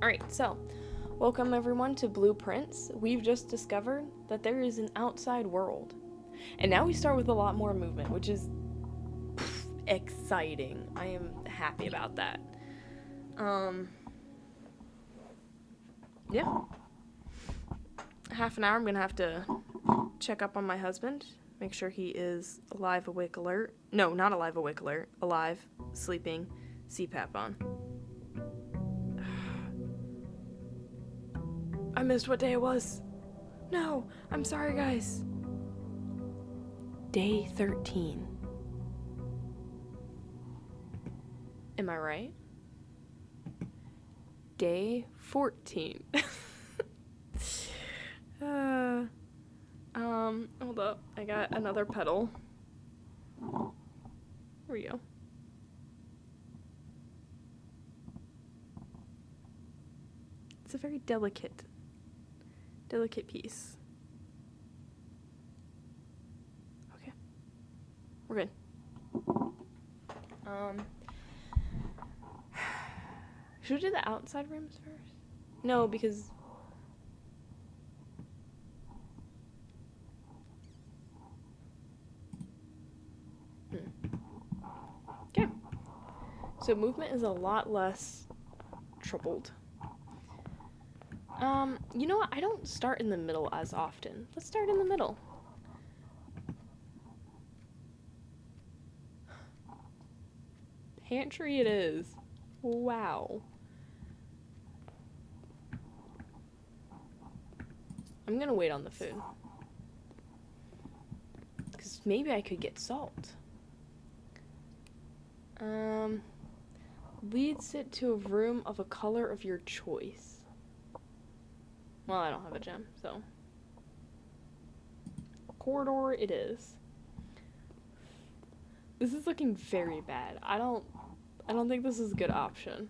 Alright, so welcome everyone to Blueprints. We've just discovered that there is an outside world. And now we start with a lot more movement, which is exciting. I am happy about that. Yeah. Half an hour, I'm gonna have to check up on my husband, make sure he is alive, awake, alert. No, not alive, awake, alert. Alive, sleeping, CPAP on. I missed what day it was. No, I'm sorry, guys. Day 13. Am I right? Day 14. Hold up. I got another pedal. Here we go. It's a very delicate piece. Okay. We're good. Should we do the outside rooms first? No, because... Okay. So movement is a lot less troubled. You know what? I don't start in the middle as often. Let's start in the middle. Pantry it is. Wow. I'm gonna wait on the food. Because maybe I could get salt. Leads it to a room of a color of your choice. Well, I don't have a gem, so. Corridor it is. This is looking very bad. I don't think this is a good option.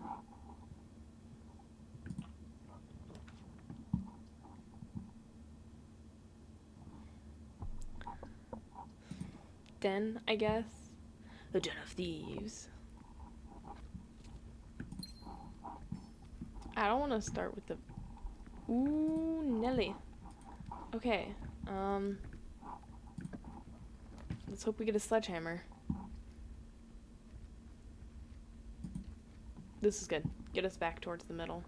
Den, I guess. The Den of Thieves. I don't want to start with the... Ooh, Nelly. Okay, let's hope we get a sledgehammer. This is good. Get us back towards the middle.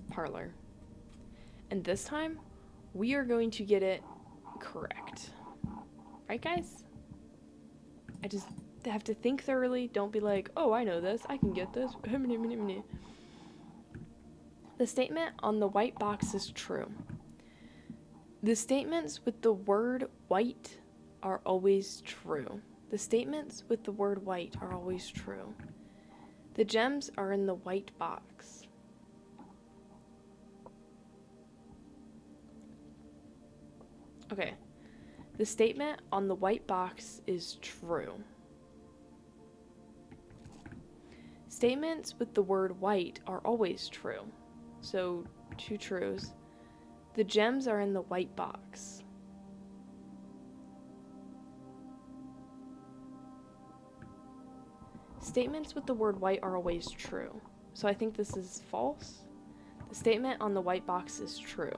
Parlor. And this time, we are going to get it correct. Right, guys? I just have to think thoroughly. Don't be like, oh, I know this. I can get this. The statement on the white box is true. The statements with the word white are always true. The statements with the word white are always true. The gems are in the white box. Okay. The statement on the white box is true. Statements with the word white are always true. So, 2 trues. The gems are in the white box. Statements with the word white are always true. So I think this is false. The statement on the white box is true.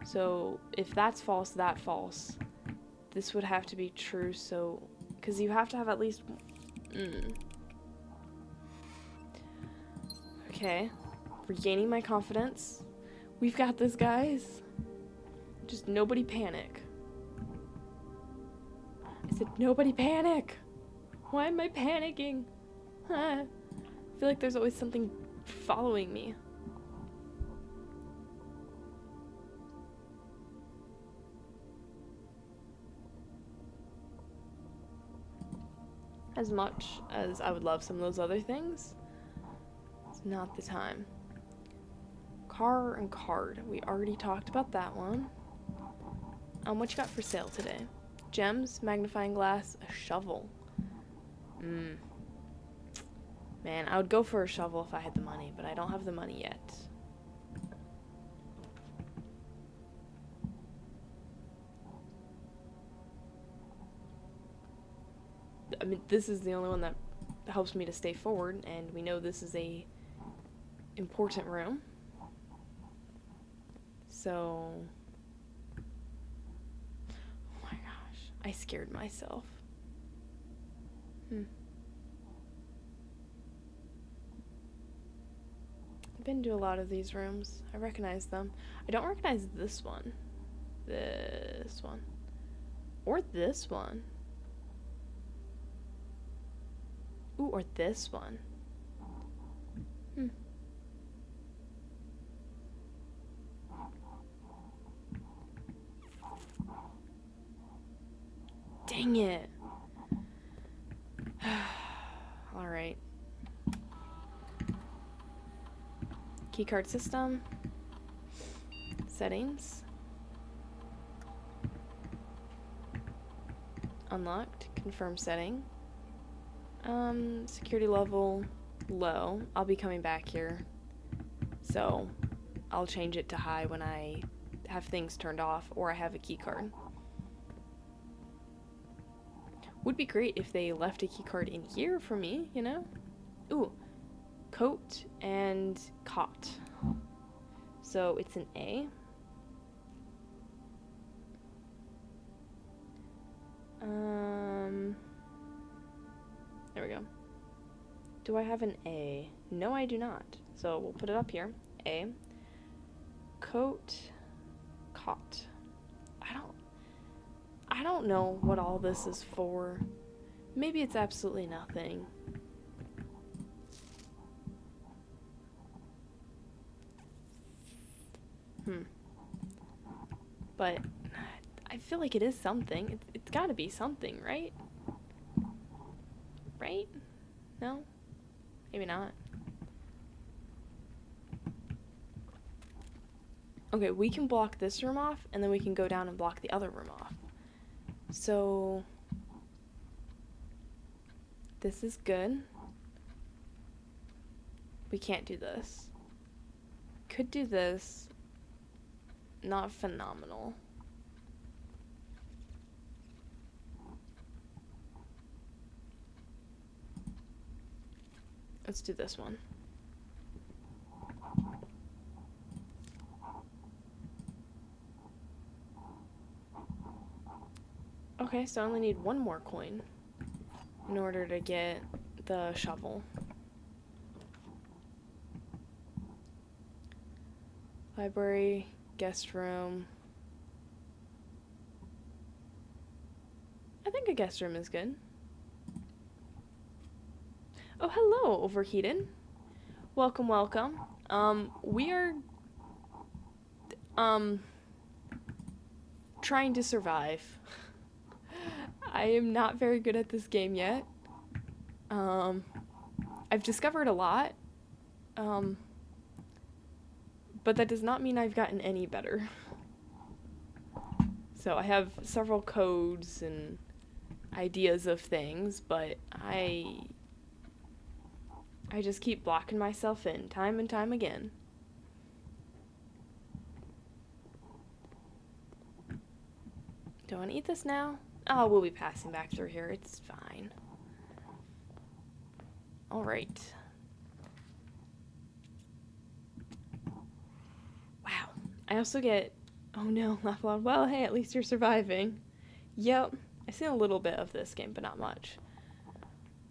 So if that's false, that's false. This would have to be true, so... Because you have to have at least... Okay. Regaining my confidence. We've got this, guys. Just nobody panic. I said nobody panic! Why am I panicking? I feel like there's always something following me. As much as I would love some of those other things, it's not the time. Car and card. We already talked about that one. What you got for sale today? Gems, magnifying glass, a shovel. Man, I would go for a shovel if I had the money, but I don't have the money yet. I mean, this is the only one that helps me to stay forward, and we know this is a important room. So, oh my gosh, I scared myself. I've been to a lot of these rooms. I recognize them. I don't recognize this one. This one. Or this one. Ooh, or this one. Dang it. Alright. Keycard system. Settings. Unlocked. Confirm setting. Security level low. I'll be coming back here. So I'll change it to high when I have things turned off or I have a keycard. Would be great if they left a keycard in here for me, you know? Ooh. Coat and cot. So it's an A. There we go. Do I have an A? No, I do not. So we'll put it up here. A. Coat, cot. I don't know what all this is for. Maybe it's absolutely nothing. But I feel like it is something. It's gotta be something, right? Right? No? Maybe not. Okay, we can block this room off, and then we can go down and block the other room off. So this is good. We can't do this. Could do this. Not phenomenal. Let's do this one. Okay, so I only need one more coin in order to get the shovel. Library, guest room. I think a guest room is good. Oh, hello, Overheated. Welcome, welcome. We are, trying to survive. I am not very good at this game yet. I've discovered a lot. But that does not mean I've gotten any better. So I have several codes and ideas of things, but I just keep blocking myself in time and time again. Do I want to eat this now? Oh, we'll be passing back through here. It's fine. Alright. Wow. I also get... Oh no, laugh aloud. Well, hey, at least you're surviving. Yep. I've seen a little bit of this game, but not much.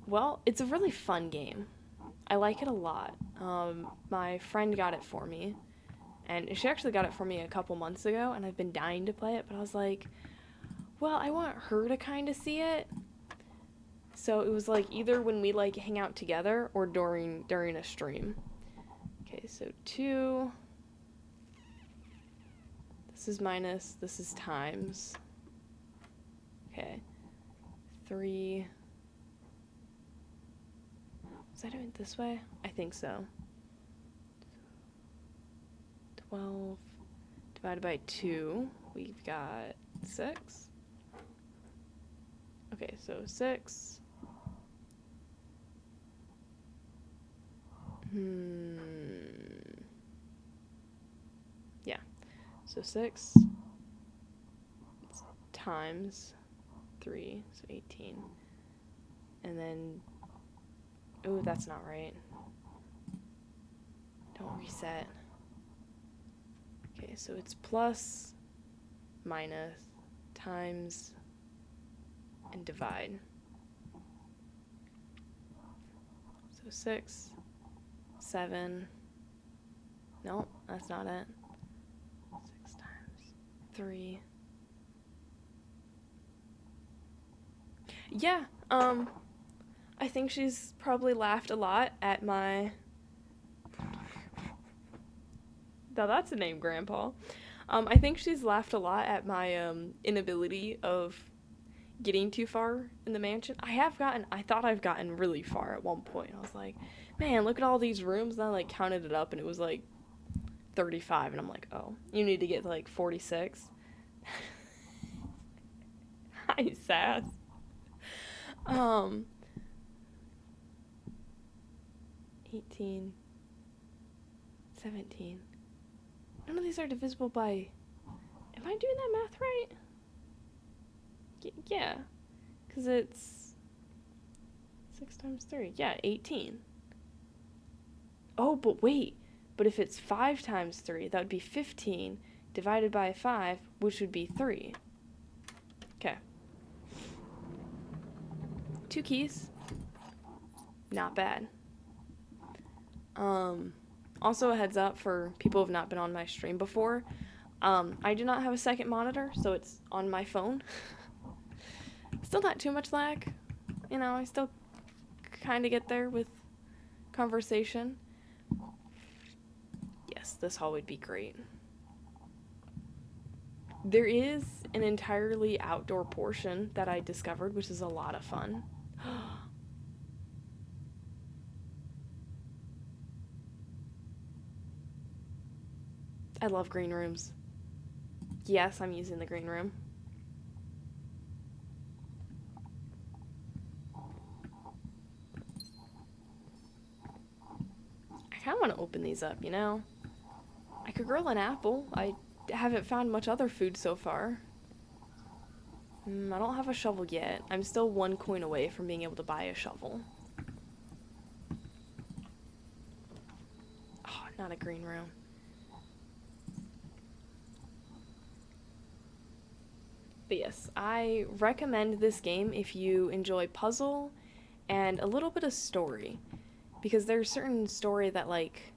Well, it's a really fun game. I like it a lot. My friend got it for me. And she actually got it for me a couple months ago, and I've been dying to play it, but I was like, well, I want her to kind of see it. So it was like either when we like hang out together or during a stream. Okay, so 2. This is minus, this is times. Okay. 3. Was I doing it this way? I think so. 12 divided by 2. We've got 6. Okay, so 6. Yeah. So 6 times 3, so 18. and then, ooh, that's not right. Don't reset. Okay, so it's plus, minus, times, and divide. So 6, 7, no, that's not it. 6 times 3. Yeah, I think she's probably laughed a lot at my... Now that's a name, Grandpa. I think she's laughed a lot at my inability of getting too far in the mansion. I thought I've gotten really far at one point. I was like, man, look at all these rooms. And I like counted it up and it was like 35. And I'm like, oh, you need to get to like 46. Hi, sass. 18, 17. None of these are divisible by... Am I doing that math right? Yeah. Because it's 6 times 3. Yeah, 18. Oh, but wait. But if it's 5 times 3, that would be 15 divided by 5, which would be 3. Okay. 2 keys. Not bad. Also a heads up for people who have not been on my stream before. I do not have a second monitor, so it's on my phone. Still not too much lag. You know, I still kind of get there with conversation. Yes, this hall would be great. There is an entirely outdoor portion that I discovered, which is a lot of fun. I love green rooms. Yes, I'm using the green room. I kind of want to open these up, you know? I could grill an apple. I haven't found much other food so far. I don't have a shovel yet. I'm still 1 coin away from being able to buy a shovel. Oh, not a green room. But yes, I recommend this game if you enjoy puzzle and a little bit of story. Because there's certain story that, like,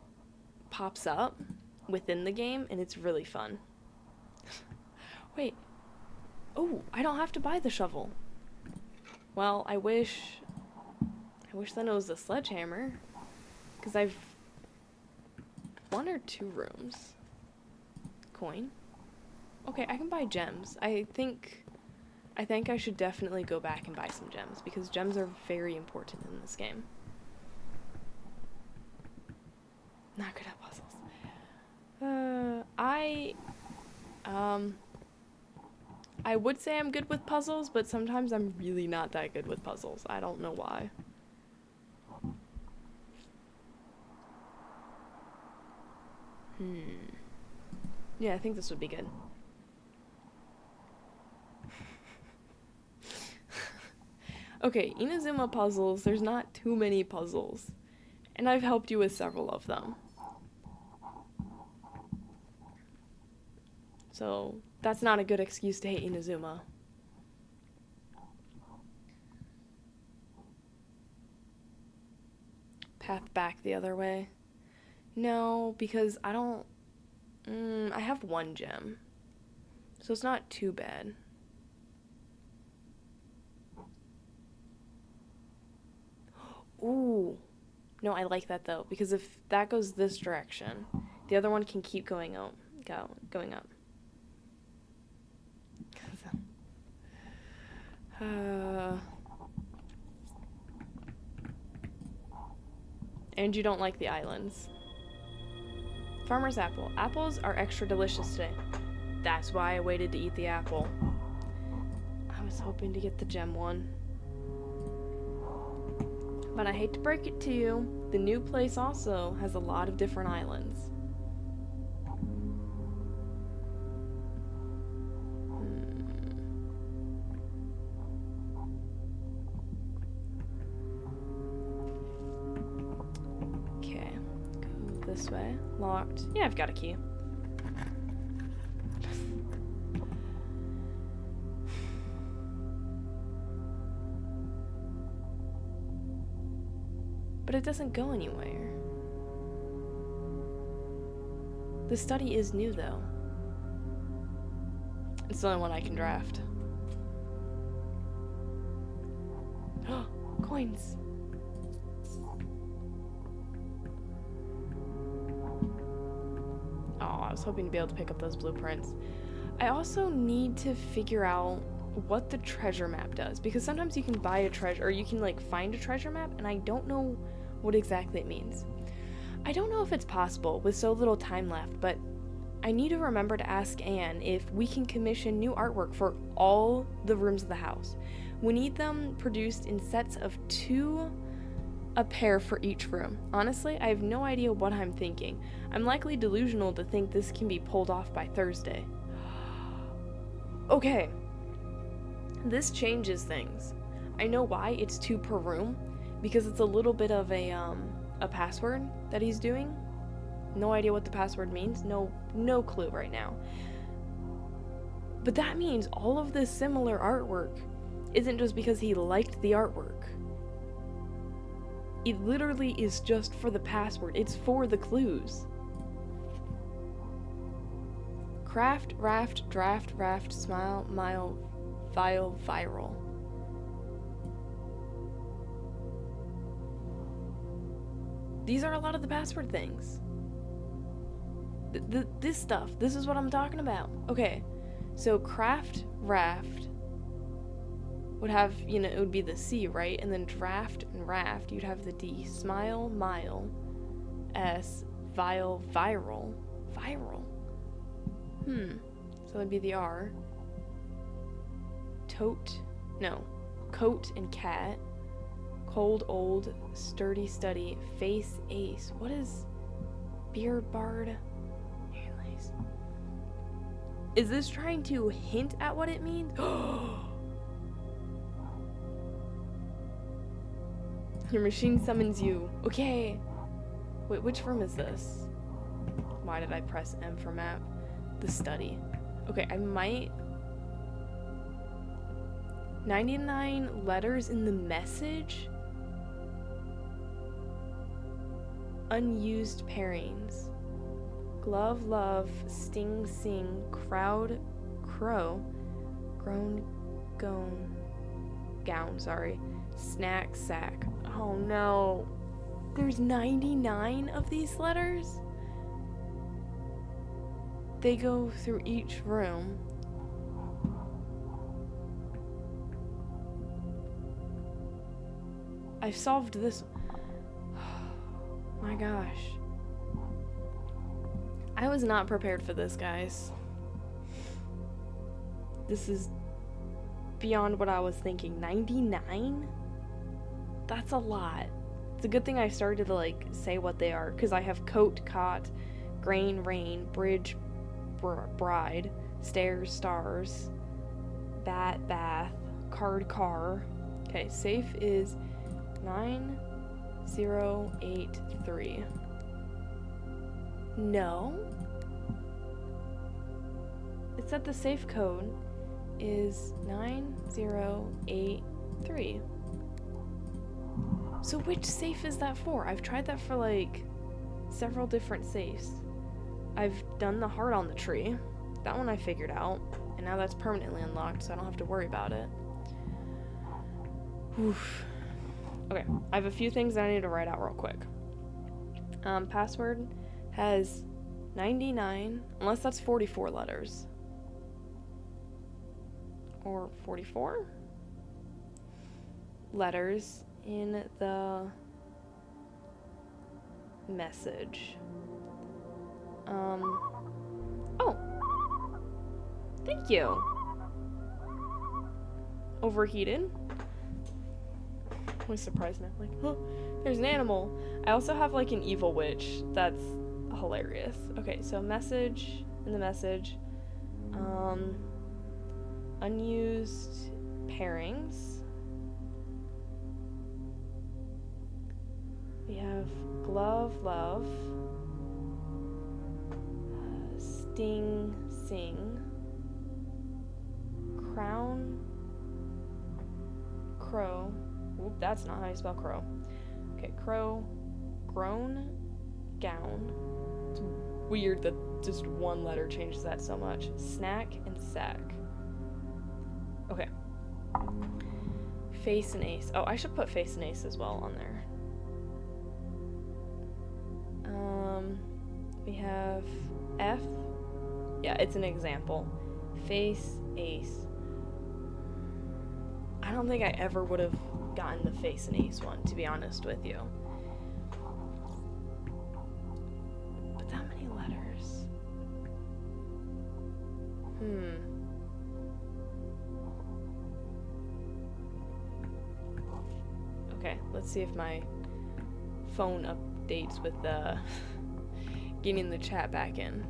pops up within the game, and it's really fun. Wait. Oh, I don't have to buy the shovel. Well, I wish then it was a sledgehammer. Because I've 1 or 2 rooms. Coin. Okay, I can buy gems. I think I should definitely go back and buy some gems, because gems are very important in this game. Not good at puzzles. I would say I'm good with puzzles, but sometimes I'm really not that good with puzzles. I don't know why. Yeah, I think this would be good. Okay, Inazuma puzzles, there's not too many puzzles. And I've helped you with several of them. So, that's not a good excuse to hate Inazuma. Path back the other way. No, because I don't... I have 1 gem. So it's not too bad. Ooh. No, I like that though, because if that goes this direction, the other one can keep going up. Going up. And you don't like the islands. Farmer's apple. Apples are extra delicious today. That's why I waited to eat the apple. I was hoping to get the gem one. But I hate to break it to you, the new place also has a lot of different islands. this way. Locked. Yeah, I've got a key. But it doesn't go anywhere. The study is new, though. It's the only one I can draft. Coins! Oh, I was hoping to be able to pick up those blueprints. I also need to figure out what the treasure map does, because sometimes you can buy a treasure, or you can like find a treasure map, and I don't know what exactly it means. I don't know if it's possible with so little time left, but I need to remember to ask Anne if we can commission new artwork for all the rooms of the house. We need them produced in sets of 2 a pair for each room. Honestly, I have no idea what I'm thinking. I'm likely delusional to think this can be pulled off by Thursday. Okay. This changes things. I know why it's 2 per room, because it's a little bit of a password that he's doing. No idea what the password means. No clue right now. But that means all of this similar artwork isn't just because he liked the artwork. It literally is just for the password. It's for the clues. Craft, raft, draft, raft, smile, mile, vial, viral. These are a lot of the password things. This stuff. This is what I'm talking about. Okay. So craft, raft would have, you know, it would be the C, right? And then draft and raft, you'd have the D. Smile, mile, S, vial, viral. Viral. So that'd be the R. Tote. No. Coat and cat. Cold, old, sturdy, study, face, ace. What is beard, bard? Hairlace. Is this trying to hint at what it means? Your machine summons you. Okay. Wait, which room is this? Why did I press M for map? The study. Okay, I might... 99 letters in the message? Unused pairings. Glove, love, sting, sing, crowd, crow, groan, gown, sorry. Snack, sack. Oh no. There's 99 of these letters? They go through each room. I've solved this. My gosh. I was not prepared for this, guys. This is beyond what I was thinking. 99? That's a lot. It's a good thing I started to, like, say what they are, because I have coat, cot, grain, rain, bridge, bride, stairs, stars, bat, bath, card, car. Okay, safe is 9083. No. It said the safe code is 9083. So which safe is that for? I've tried that for like several different safes. I've done the heart on the tree. That one I figured out. And now that's permanently unlocked, so I don't have to worry about it. Oof. Okay, I have a few things that I need to write out real quick. Password has 99, unless that's 44 letters. Or 44 letters in the message. Oh, thank you. Overheated. I'm surprised now. Like, oh, there's an animal. I also have like an evil witch. That's hilarious. Okay, so message in the message. Unused pairings. We have glove, love. ding, sing, crown, crow. Oop, that's not how you spell crow. Okay, crow, grown, gown. It's weird that just one letter changes that so much. Snack and sack. Okay. Face and ace. Oh, I should put face and ace as well on there. We have F. Yeah, it's an example. Face, ace. I don't think I ever would have gotten the face and ace one, to be honest with you. But that many letters. Okay, let's see if my phone updates with getting the chat back in.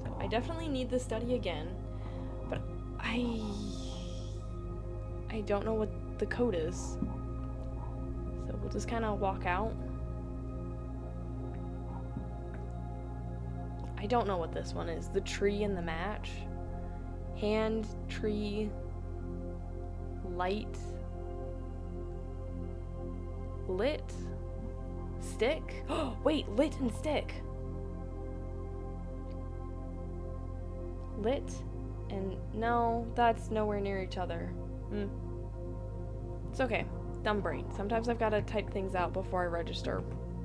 So I definitely need the study again, but I don't know what the code is. So we'll just kind of walk out. I don't know what this one is. The tree and the match. Hand, tree, light, lit, stick. Oh, wait, lit and stick. Lit and no, that's nowhere near each other. It's okay. Dumb brain. Sometimes I've got to type things out before I register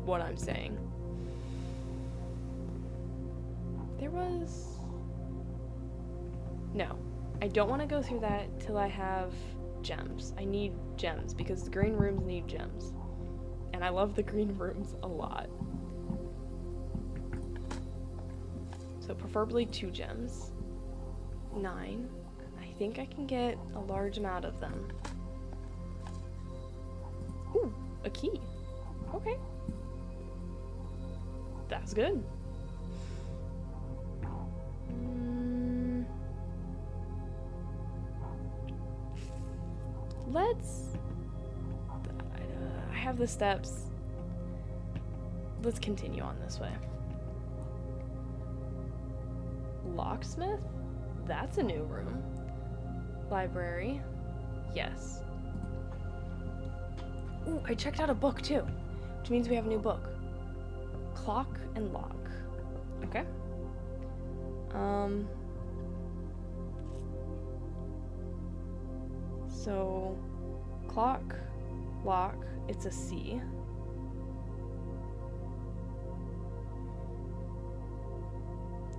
what I'm saying. There was... No. I don't want to go through that till I have gems. I need gems because the green rooms need gems. And I love the green rooms a lot. So preferably 2 gems. 9. I think I can get a large amount of them. Ooh, a key. Okay. That's good. Let's... I have the steps. Let's continue on this way. Locksmith? That's a new room. Library? Yes. Ooh, I checked out a book too, which means we have a new book. Clock and lock. Okay. So, clock, lock, it's a C.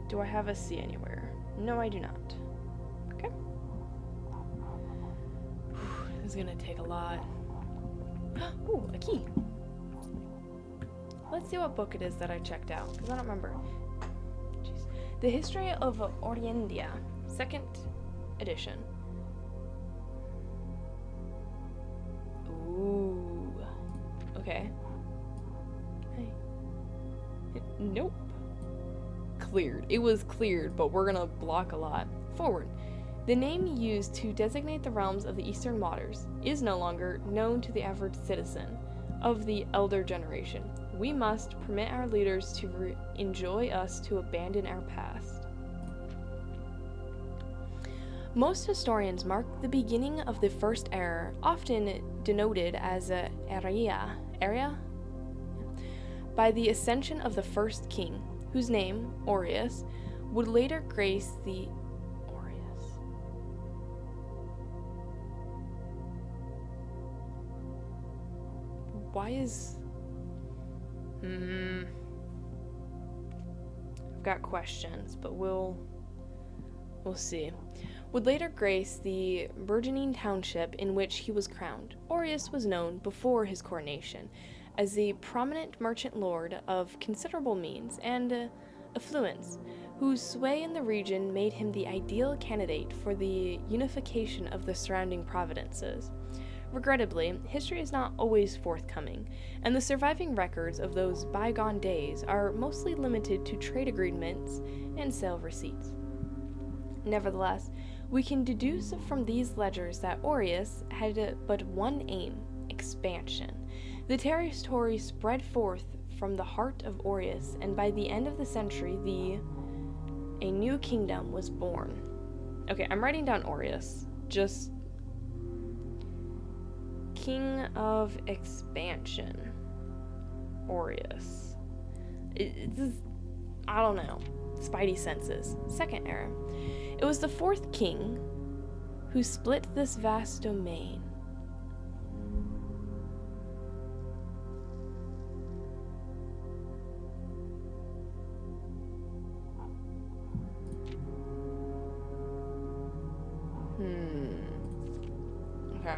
Do I have a C anywhere? No, I do not. Okay. This is gonna take a lot. Ooh, a key. Let's see what book it is that I checked out, because I don't remember. Jeez. The History of Oriendia, 2nd edition. Ooh. Okay. Hey. Nope. Cleared. It was cleared, but we're gonna block a lot. Forward. The name used to designate the realms of the Eastern Waters is no longer known to the average citizen of the elder generation. We must permit our leaders to enjoy us to abandon our past. Most historians mark the beginning of the First Era, often denoted as a area, by the ascension of the first king, whose name, Orius, would later grace the Why is... I've got questions, but we'll see. Would later grace the burgeoning township in which he was crowned. Orius was known before his coronation as the prominent merchant lord of considerable means and affluence, whose sway in the region made him the ideal candidate for the unification of the surrounding provinces. Regrettably, history is not always forthcoming, and the surviving records of those bygone days are mostly limited to trade agreements and sale receipts. Nevertheless, we can deduce from these ledgers that Orius had but one aim: expansion. The territory spread forth from the heart of Orius, and by the end of the century, the a new kingdom was born. Okay, I'm writing down Aureus. Just King of Expansion. Aureus. I don't know. Spidey senses. Second era. It was the fourth king who split this vast domain. Okay.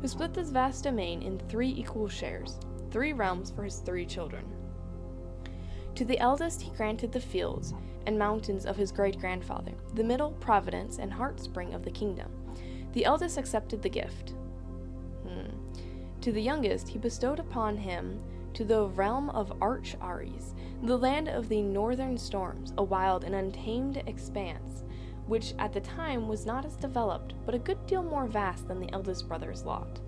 Who split this vast domain in 3 equal shares, 3 realms for his 3 children. To the eldest he granted the fields and mountains of his great-grandfather, the middle providence and heartspring of the kingdom. The eldest accepted the gift. To the youngest he bestowed upon him to the realm of Arch Ares, the land of the northern storms, a wild and untamed expanse, which at the time was not as developed, but a good deal more vast than the eldest brother's lot.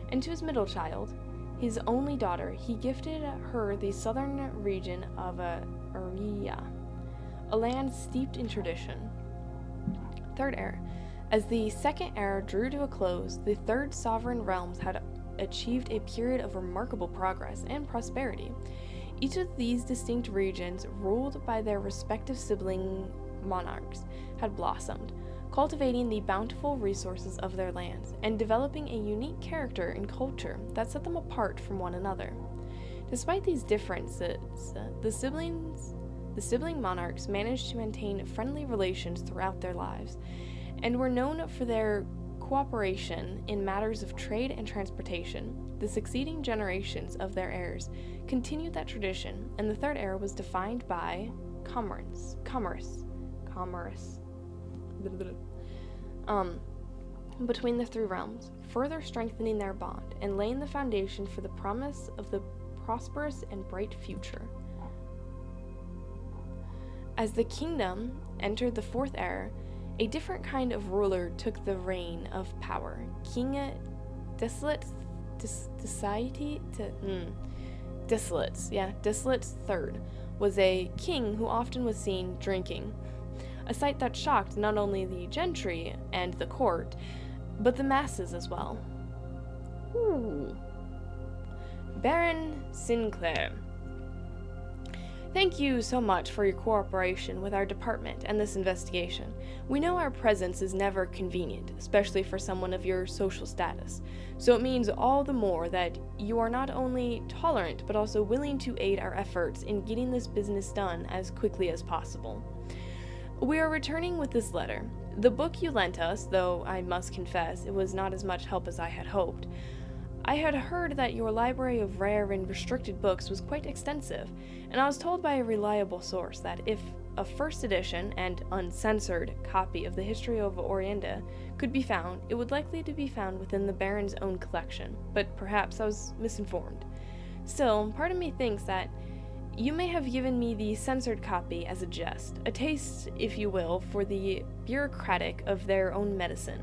And to his middle child, his only daughter, he gifted her the southern region of Aria, a land steeped in tradition. Third era. As the second era drew to a close, the third sovereign realms had achieved a period of remarkable progress and prosperity. Each of these distinct regions, ruled by their respective sibling monarchs, had blossomed, cultivating the bountiful resources of their lands and developing a unique character and culture that set them apart from one another. Despite these differences, the sibling monarchs managed to maintain friendly relations throughout their lives and were known for their cooperation in matters of trade and transportation. The succeeding generations of their heirs continued that tradition, and the third era was defined by commerce between the 3 realms, further strengthening their bond and laying the foundation for the promise of the prosperous and bright future. As the kingdom entered the 4th era, a different kind of ruler took the reign of power. King Desolates III was a king who often was seen drinking, a sight that shocked not only the gentry and the court, but the masses as well. Baron Sinclair. Thank you so much for your cooperation with our department and this investigation. We know our presence is never convenient, especially for someone of your social status, so it means all the more that you are not only tolerant but also willing to aid our efforts in getting this business done as quickly as possible. We are returning with this letter. The book you lent us, though I must confess it was not as much help as I had hoped. I had heard that your library of rare and restricted books was quite extensive, and I was told by a reliable source that if a first edition and uncensored copy of the History of Orienda could be found, it would likely to be found within the Baron's own collection, but perhaps I was misinformed. Still, part of me thinks that you may have given me the censored copy as a jest, a taste, if you will, for the bureaucratic of their own medicine.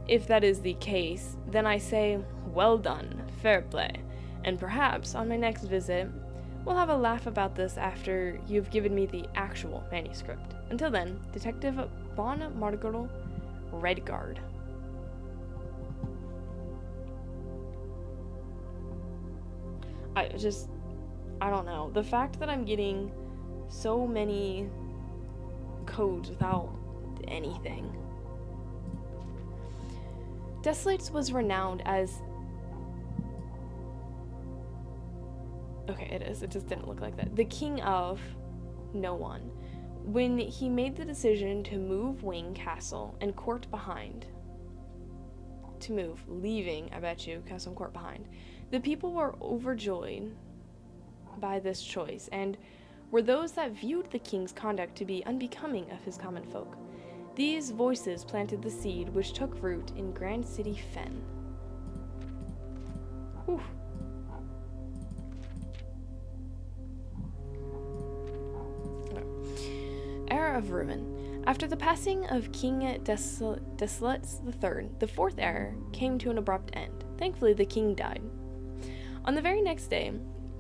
If that is the case, then I say, well done, fair play, and perhaps on my next visit, we'll have a laugh about this after you've given me the actual manuscript. Until then, Detective Bon Margot Redguard. I don't know. The fact that I'm getting so many codes without anything. Desolates was renowned as... Okay, it is. It just didn't look like that. The king of no one. When he made the decision to move Wing Castle and court behind. To move, leaving, I bet you, castle and court behind. The people were overjoyed by this choice, and were those that viewed the king's conduct to be unbecoming of his common folk. These voices planted the seed which took root in Grand City Fen. Whew. Era of Ruin. After the passing of King Desolates III, the 4th era came to an abrupt end. Thankfully, the king died. On the very next day,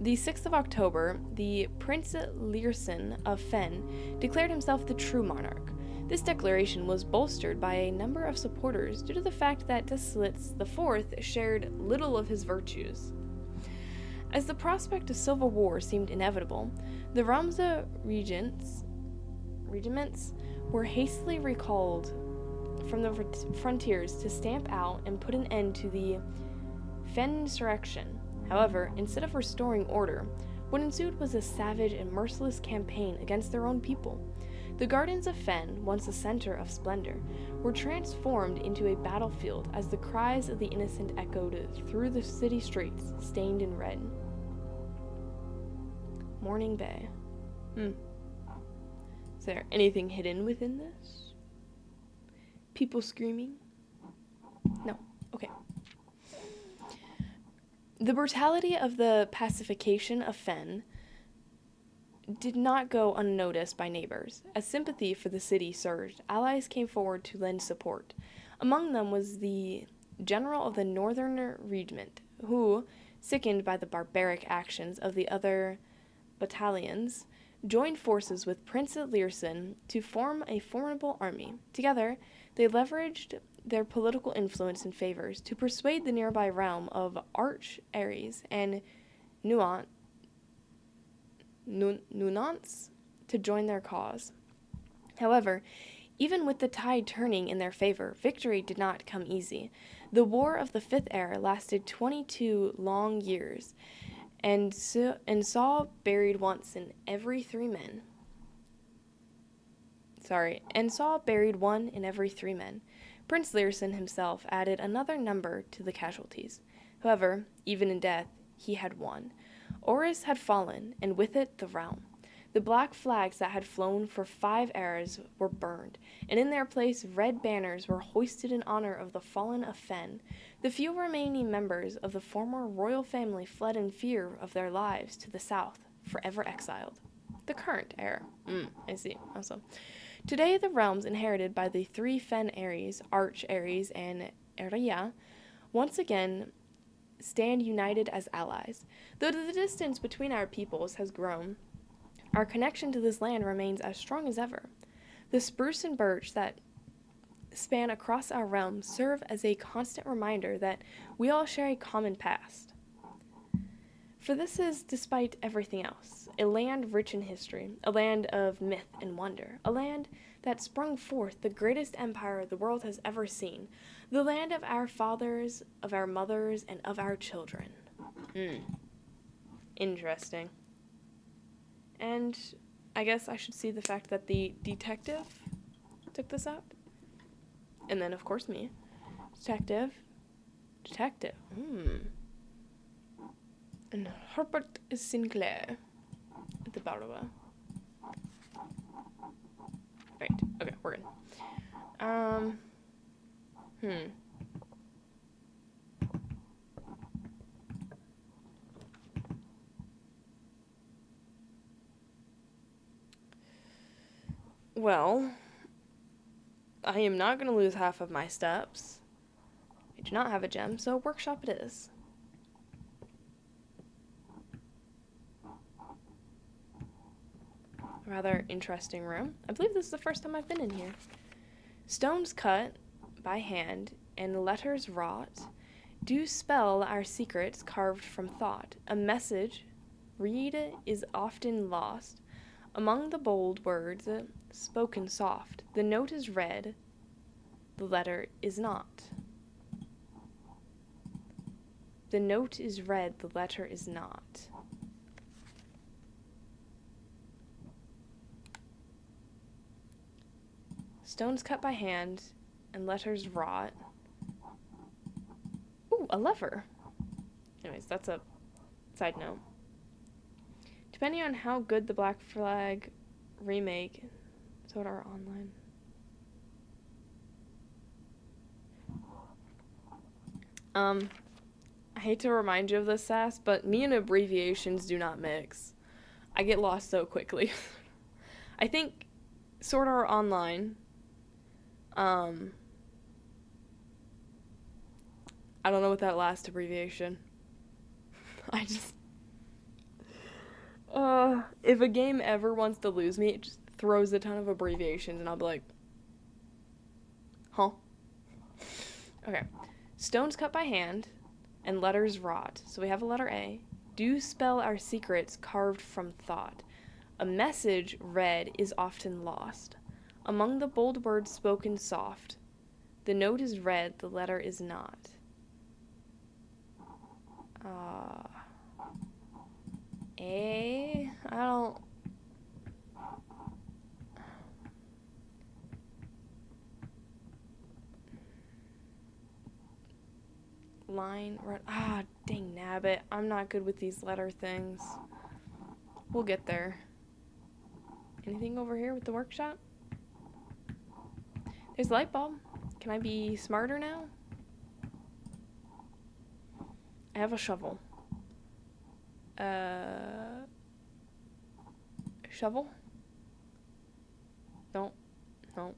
The 6th of October, the Prince Learson of Fen declared himself the true monarch. This declaration was bolstered by a number of supporters due to the fact that Deslitz IV shared little of his virtues. As the prospect of civil war seemed inevitable, the Ramsar regiments were hastily recalled from the frontiers to stamp out and put an end to the Fen insurrection. However, instead of restoring order, what ensued was a savage and merciless campaign against their own people. The gardens of Fen, once a center of splendor, were transformed into a battlefield as the cries of the innocent echoed through the city streets, stained in red. Morning Bay. Is there anything hidden within this? People screaming? No. Okay. The brutality of the pacification of Fen did not go unnoticed by neighbors. As sympathy for the city surged, allies came forward to lend support. Among them was the general of the Northern Regiment, who, sickened by the barbaric actions of the other battalions, joined forces with Prince Learson to form a formidable army. Together, they leveraged their political influence and favors to persuade the nearby realm of Arch Ares and Nunance to join their cause. However, even with the tide turning in their favor, victory did not come easy. The War of the Fifth Era lasted 22 long years, and saw buried one in every 3 men. Prince Learson himself added another number to the casualties. However, even in death, he had won. Oris had fallen, and with it the realm. The black flags that had flown for 5 eras were burned, and in their place red banners were hoisted in honor of the fallen of Fen. The few remaining members of the former royal family fled in fear of their lives to the south, forever exiled. The current heir. I see. Awesome. Today, the realms inherited by the 3 Fen Ares, Arch Ares, and Eria, once again stand united as allies. Though the distance between our peoples has grown, our connection to this land remains as strong as ever. The spruce and birch that span across our realms serve as a constant reminder that we all share a common past. For this is, despite everything else, a land rich in history, a land of myth and wonder, a land that sprung forth the greatest empire the world has ever seen, the land of our fathers, of our mothers, and of our children. Interesting. And I guess I should see the fact that the detective took this out. And then, of course, me. Detective. And Herbert Sinclair at the Barrowa. Right. Okay, we're good. Well, I am not going to lose half of my steps. I do not have a gem, so workshop it is. Rather interesting room. I believe this is the first time I've been in here. Stones cut by hand and letters wrought do spell our secrets carved from thought. A message read is often lost among the bold words spoken soft. The note is read, the letter is not. The note is read, the letter is not. Stones cut by hand and letters wrought. Ooh, a lever. Anyways, that's a side note. Depending on how good the Black Flag remake, Sword Art Online. I hate to remind you of this, Sass, but me and abbreviations do not mix. I get lost so quickly. I think Sword Art Online, I don't know what that last abbreviation. If a game ever wants to lose me, it just throws a ton of abbreviations, and I'll be like, huh? Okay. Stones cut by hand, and letters wrought. So we have a letter A. Do spell our secrets carved from thought. A message read is often lost. Among the bold words spoken soft, the note is read, the letter is not. A? I don't... Line, right? Dang nabbit. I'm not good with these letter things. We'll get there. Anything over here with the workshop? There's a light bulb. Can I be smarter now? I have a shovel. Shovel? No. No.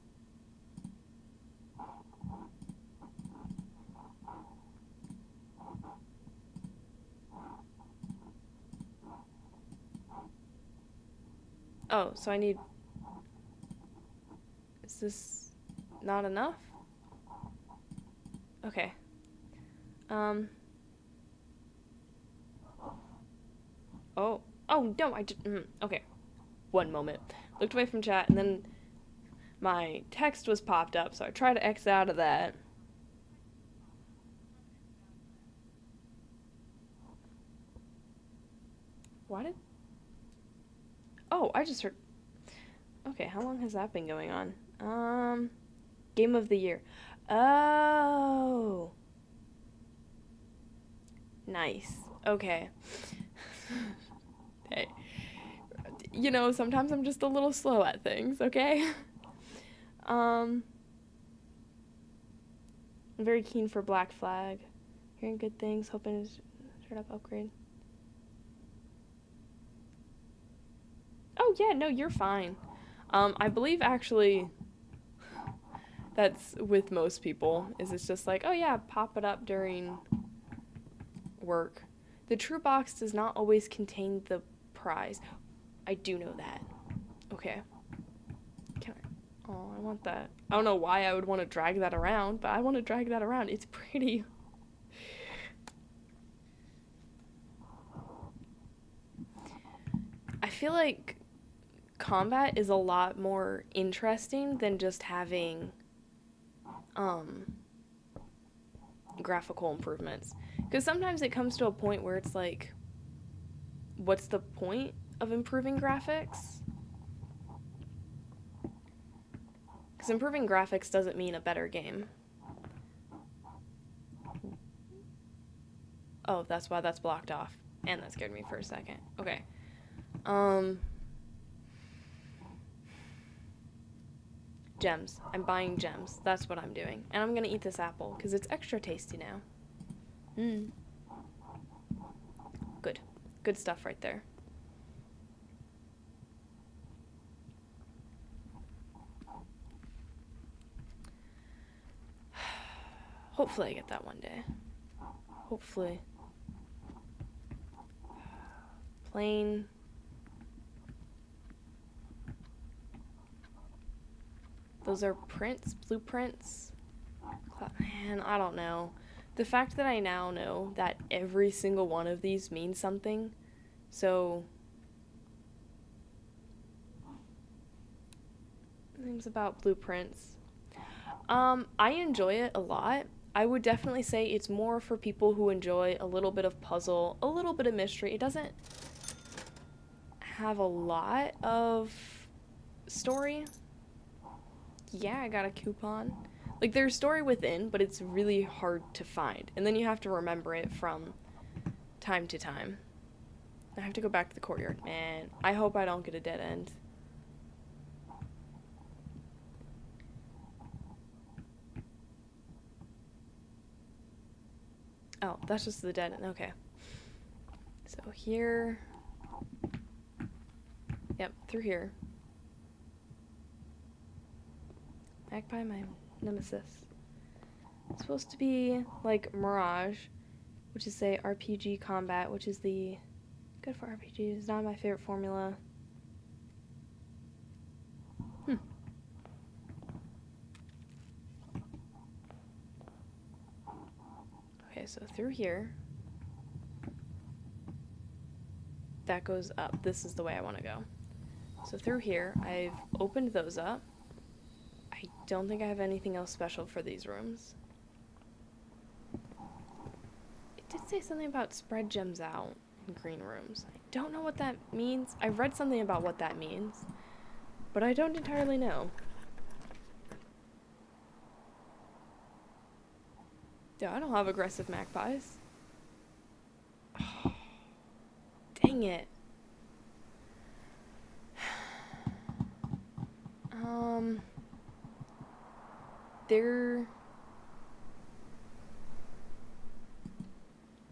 Oh, so I need... Is this not enough? Okay. Oh. Oh, no, I just... okay. One moment. Looked away from chat, and then my text was popped up, so I tried to X out of that. Why did... Oh, I just heard... Okay, how long has that been going on? Game of the year. Oh. Nice. Okay. Hey. You know, sometimes I'm just a little slow at things, okay? I'm very keen for Black Flag. Hearing good things, hoping to start up upgrade. Oh, yeah, no, you're fine. I believe actually that's with most people, is it's just like, oh yeah, pop it up during work. The true box does not always contain the prize. I do know that. Okay. Can I? Oh, I want that. I don't know why I would want to drag that around, but I want to drag that around. It's pretty. I feel like combat is a lot more interesting than just having graphical improvements, because sometimes it comes to a point where it's like, what's the point of improving graphics? Because improving graphics doesn't mean a better game. Oh, that's why that's blocked off, and that scared me for a second. Okay. Gems. I'm buying gems. That's what I'm doing. And I'm gonna eat this apple, because it's extra tasty now. Good. Good stuff right there. Hopefully I get that one day. Hopefully. Plain. Those are prints, blueprints. Man, I don't know. The fact that I now know that every single one of these means something, so... Things about blueprints. I enjoy it a lot. I would definitely say it's more for people who enjoy a little bit of puzzle, a little bit of mystery. It doesn't have a lot of story. Yeah, I got a coupon. Like, there's story within, but it's really hard to find. And then you have to remember it from time to time. I have to go back to the courtyard. Man, I hope I don't get a dead end. Oh, that's just the dead end. Okay. So here... Yep, through here. Magpie, my nemesis. It's supposed to be like Mirage, which is say RPG combat, which is the Good for RPGs. Not my favorite formula. Okay, so through here. That goes up. This is the way I want to go. So through here, I've opened those up. I don't think I have anything else special for these rooms. It did say something about spread gems out in green rooms. I don't know what that means. I read something about what that means, but I don't entirely know. Yeah, I don't have aggressive magpies. Oh, dang it.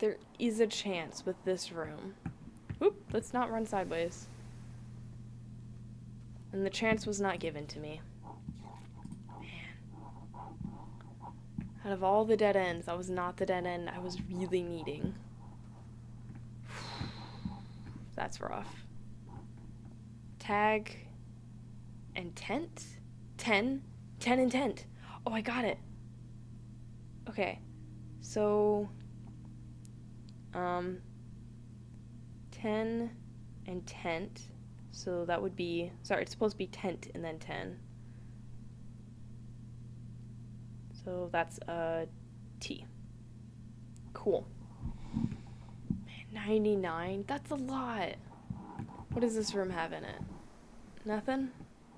There is a chance with this room. Oop, let's not run sideways. And the chance was not given to me. Man. Out of all the dead ends, that was not the dead end I was really needing. That's rough. Tag and tent? 10 and tent. Oh, I got it. Okay. So 10 and tent. So that would be, sorry, it's supposed to be tent and then 10. So that's a T. Cool. Man, 99? That's a lot. What does this room have in it? Nothing?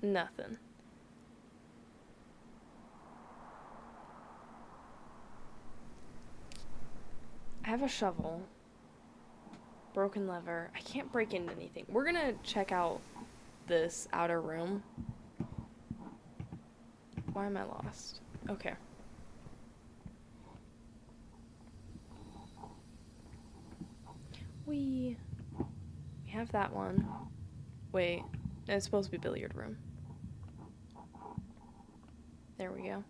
Nothing. I have a shovel. Broken lever. I can't break into anything. We're gonna check out this outer room. Why am I lost? Okay. We have that one. Wait, it's supposed to be billiard room. There we go.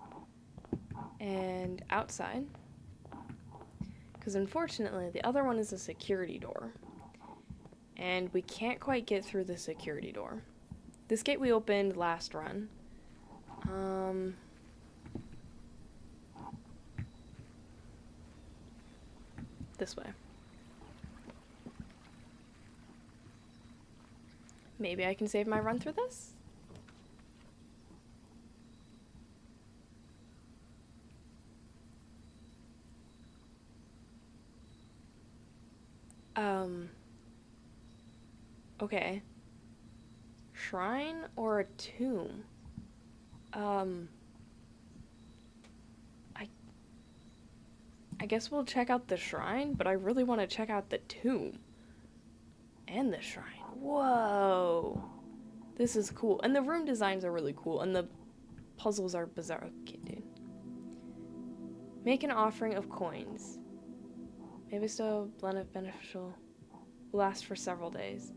And outside. Because unfortunately, the other one is a security door. And we can't quite get through the security door. This gate we opened last run. This way. Maybe I can save my run through this? Okay. Shrine or a tomb? I guess we'll check out the shrine, but I really want to check out the tomb. And the shrine. Whoa. This is cool. And the room designs are really cool, and the puzzles are bizarre. Okay, dude. Make an offering of coins. Maybe so blend of beneficial will last for several days.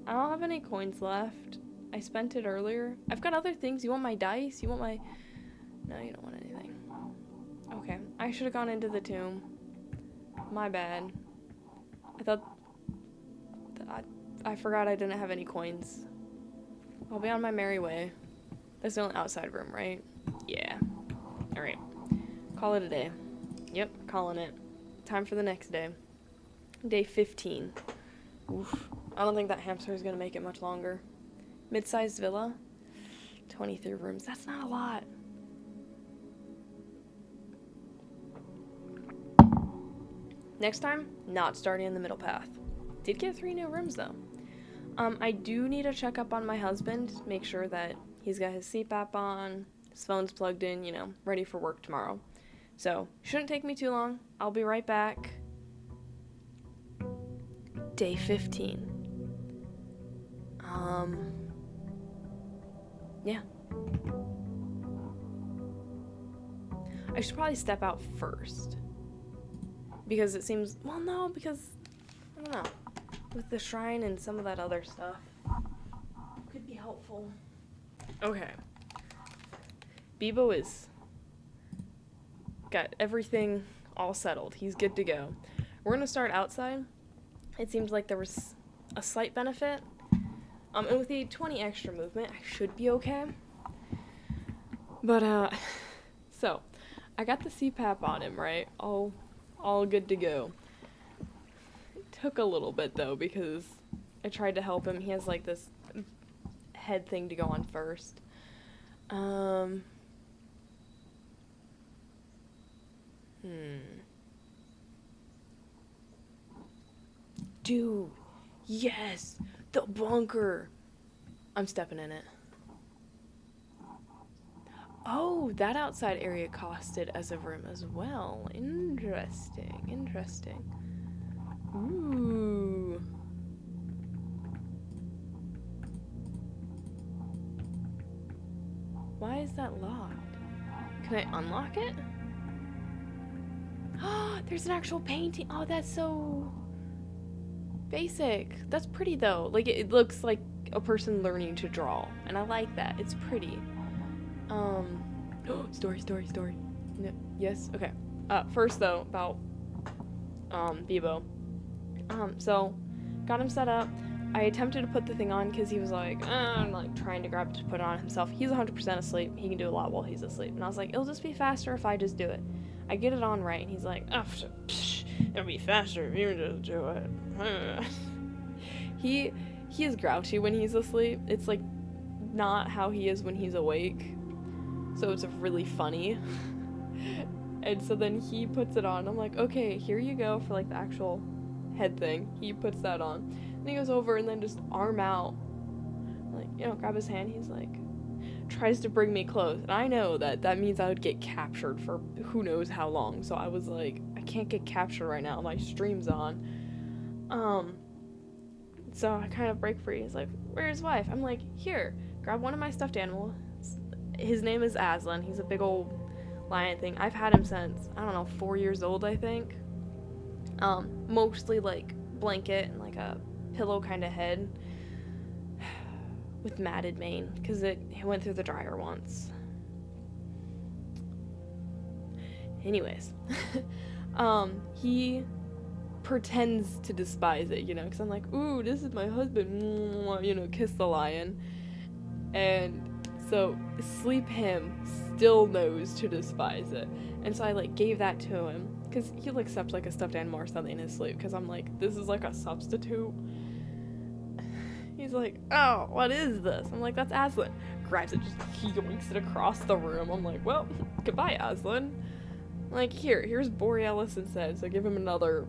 I don't have any coins left. I spent it earlier. I've got other things. You want my dice? You want my... No, you don't want anything. Okay. I should have gone into the tomb. My bad. I thought... I forgot I didn't have any coins. I'll be on my merry way. That's the only outside room, right? Yeah. Alright. Call it a day. Yep, calling it. Time for the next day. Day 15. Oof. I don't think that hamster is going to make it much longer. Mid-sized villa. 23 rooms. That's not a lot. Next time, not starting in the middle path. Did get 3 new rooms, though. I do need to check up on my husband. Make sure that he's got his CPAP on. His phone's plugged in, you know, ready for work tomorrow. So, shouldn't take me too long. I'll be right back. Day 15. Yeah. I should probably step out first. Because it seems, well, no, because, I don't know. With the shrine and some of that other stuff. Could be helpful. Okay. Bebo is got everything all settled. He's good to go. We're going to start outside. it seemed like there was a slight benefit. And with the 20 extra movement, I should be okay. But, so, I got the CPAP on him, right? All good to go. It took a little bit, though, because I tried to help him. He has, like, this head thing to go on first. Dude, yes, the bunker. I'm stepping in it. Oh, that outside area costed as a room as well. Interesting. Ooh. Why is that locked? Can I unlock it? Oh, there's an actual painting. Oh, that's so basic. That's pretty though. Like it looks like a person learning to draw, and I like that. It's pretty. Story. No, yes. Okay. First though, about Bebo. So got him set up. I attempted to put the thing on because he was like, I'm like trying to grab it to put it on himself. He's 100% asleep. He can do a lot while he's asleep. And I was like, it'll just be faster if I just do it. I get it on right, and he's like, it'll be faster if you just do it. He is grouchy when he's asleep. It's like not how he is when he's awake. So it's really funny. And so then he puts it on. I'm like, okay, here you go for like the actual head thing. He puts that on. And he goes over and then just arm out. Like, grab his hand. He's like, tries to bring me close. And I know that means I would get captured for who knows how long. So I was like, I can't get captured right now. My stream's on. So I kind of break free. He's like, where's his wife? I'm like, here, grab one of my stuffed animals. His name is Aslan. He's a big old lion thing. I've had him since, 4 years old, I think. Mostly like blanket and like a pillow kind of head with matted mane because it went through the dryer once. Anyways, he pretends to despise it, because I'm like, ooh, this is my husband, kiss the lion. And so Sleep Him still knows to despise it. And so I like gave that to him because he'll accept like a stuffed animal or something in his sleep because I'm like, this is like a substitute. He's like, oh, what is this? I'm like, that's Aslan. Grabs it, just yoinks it across the room. I'm like, well, goodbye, Aslan. I'm like, here's Borealis instead. So give him another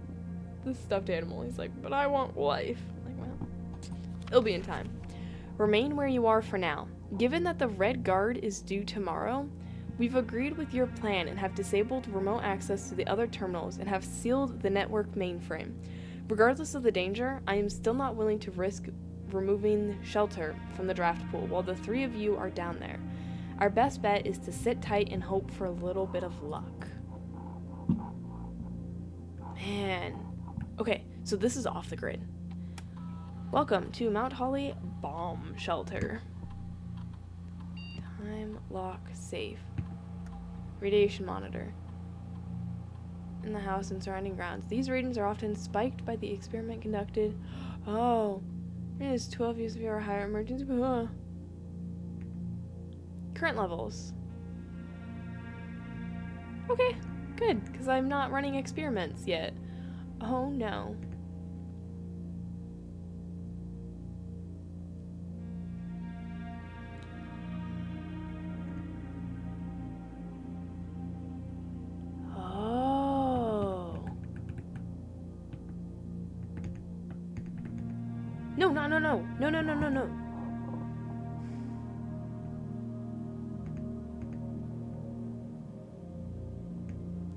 stuffed animal. He's like, but I want wife. I'm like, well, it'll be in time. Remain where you are for now. Given that the Red Guard is due tomorrow, we've agreed with your plan and have disabled remote access to the other terminals and have sealed the network mainframe. Regardless of the danger, I am still not willing to risk removing shelter from the draft pool while the three of you are down there. Our best bet is to sit tight and hope for a little bit of luck. Man. Okay, so this is off the grid. Welcome to Mount Holly Bomb Shelter. Time lock safe. Radiation monitor. In the house and surrounding grounds. These readings are often spiked by the experiment conducted. Oh. It is 12 USV or higher emergency. Current levels. Okay, good, because I'm not running experiments yet. Oh no. No.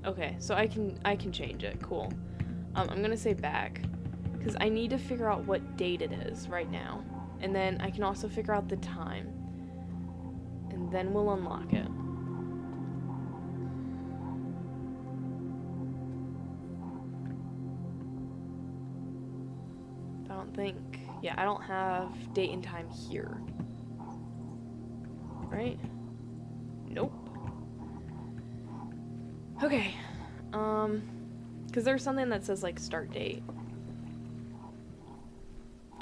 Okay, so I can change it. Cool. I'm gonna say back because I need to figure out what date it is right now, and then I can also figure out the time, and then we'll unlock it. I don't have date and time here. Right? Nope. Okay. Because there's something that says, like, start date.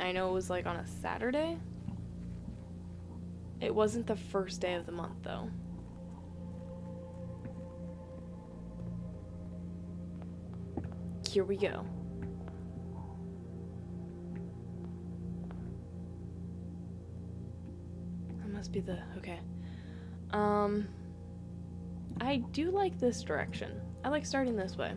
I know it was like on a Saturday. It wasn't the first day of the month though. Here we go. That must be the, okay. I do like this direction. I like starting this way.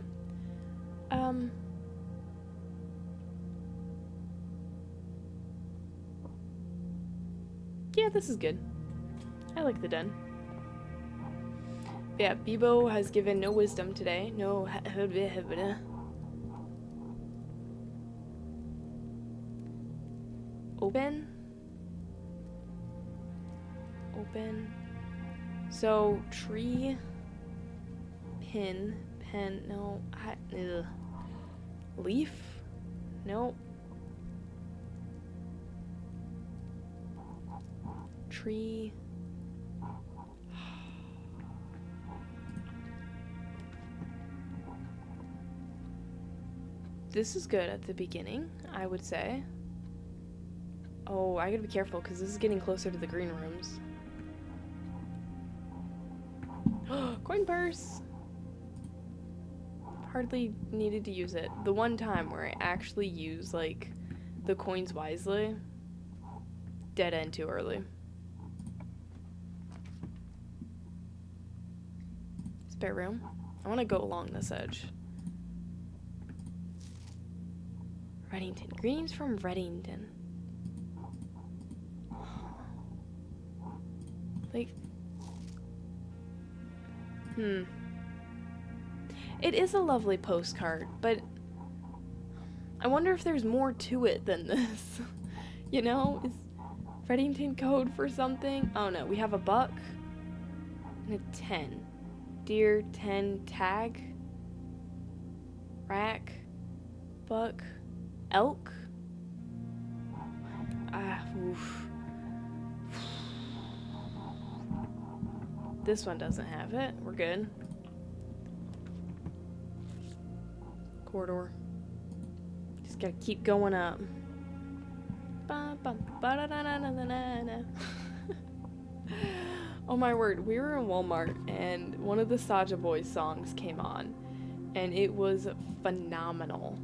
Yeah, this is good. I like the den. Yeah, Bebo has given no wisdom today. No. Open. Open. So, tree. Pin. Pen. No. Ugh. Leaf. Nope. Tree. This is good at the beginning, I would say. Oh, I gotta be careful because this is getting closer to the green rooms. Coin purse! Hardly needed to use it. The one time where I actually use, like, the coins wisely, dead end too early. Spare room. I want to go along this edge. Reddington. Greens from Reddington. Like, It is a lovely postcard, but I wonder if there's more to it than this. You know? Is Reddington code for something? Oh no, we have a buck and a 10. Deer, 10, tag, rack, buck, elk. Oof. This one doesn't have it. We're good. Corridor. Just gotta keep going up. Oh my word, we were in Walmart and one of the Saja Boys songs came on and it was phenomenal.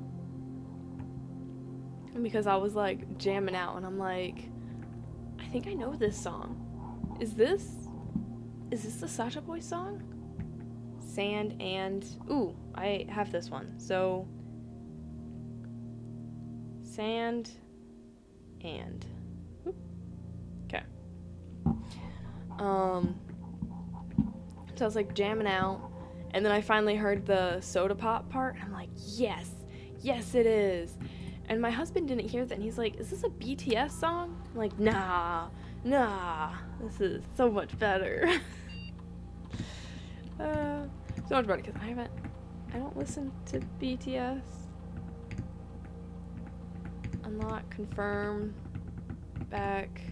And because I was like jamming out and I'm like, I think I know this song. Is this the Saja Boys song? Sand and, ooh, I have this one. So, sand and, okay. So I was like jamming out, and then I finally heard the soda pop part, and I'm like, yes, it is. And my husband didn't hear that, and he's like, is this a BTS song? I'm like, nah, this is so much better. So much better, because I don't listen to BTS. Unlock, confirm, back,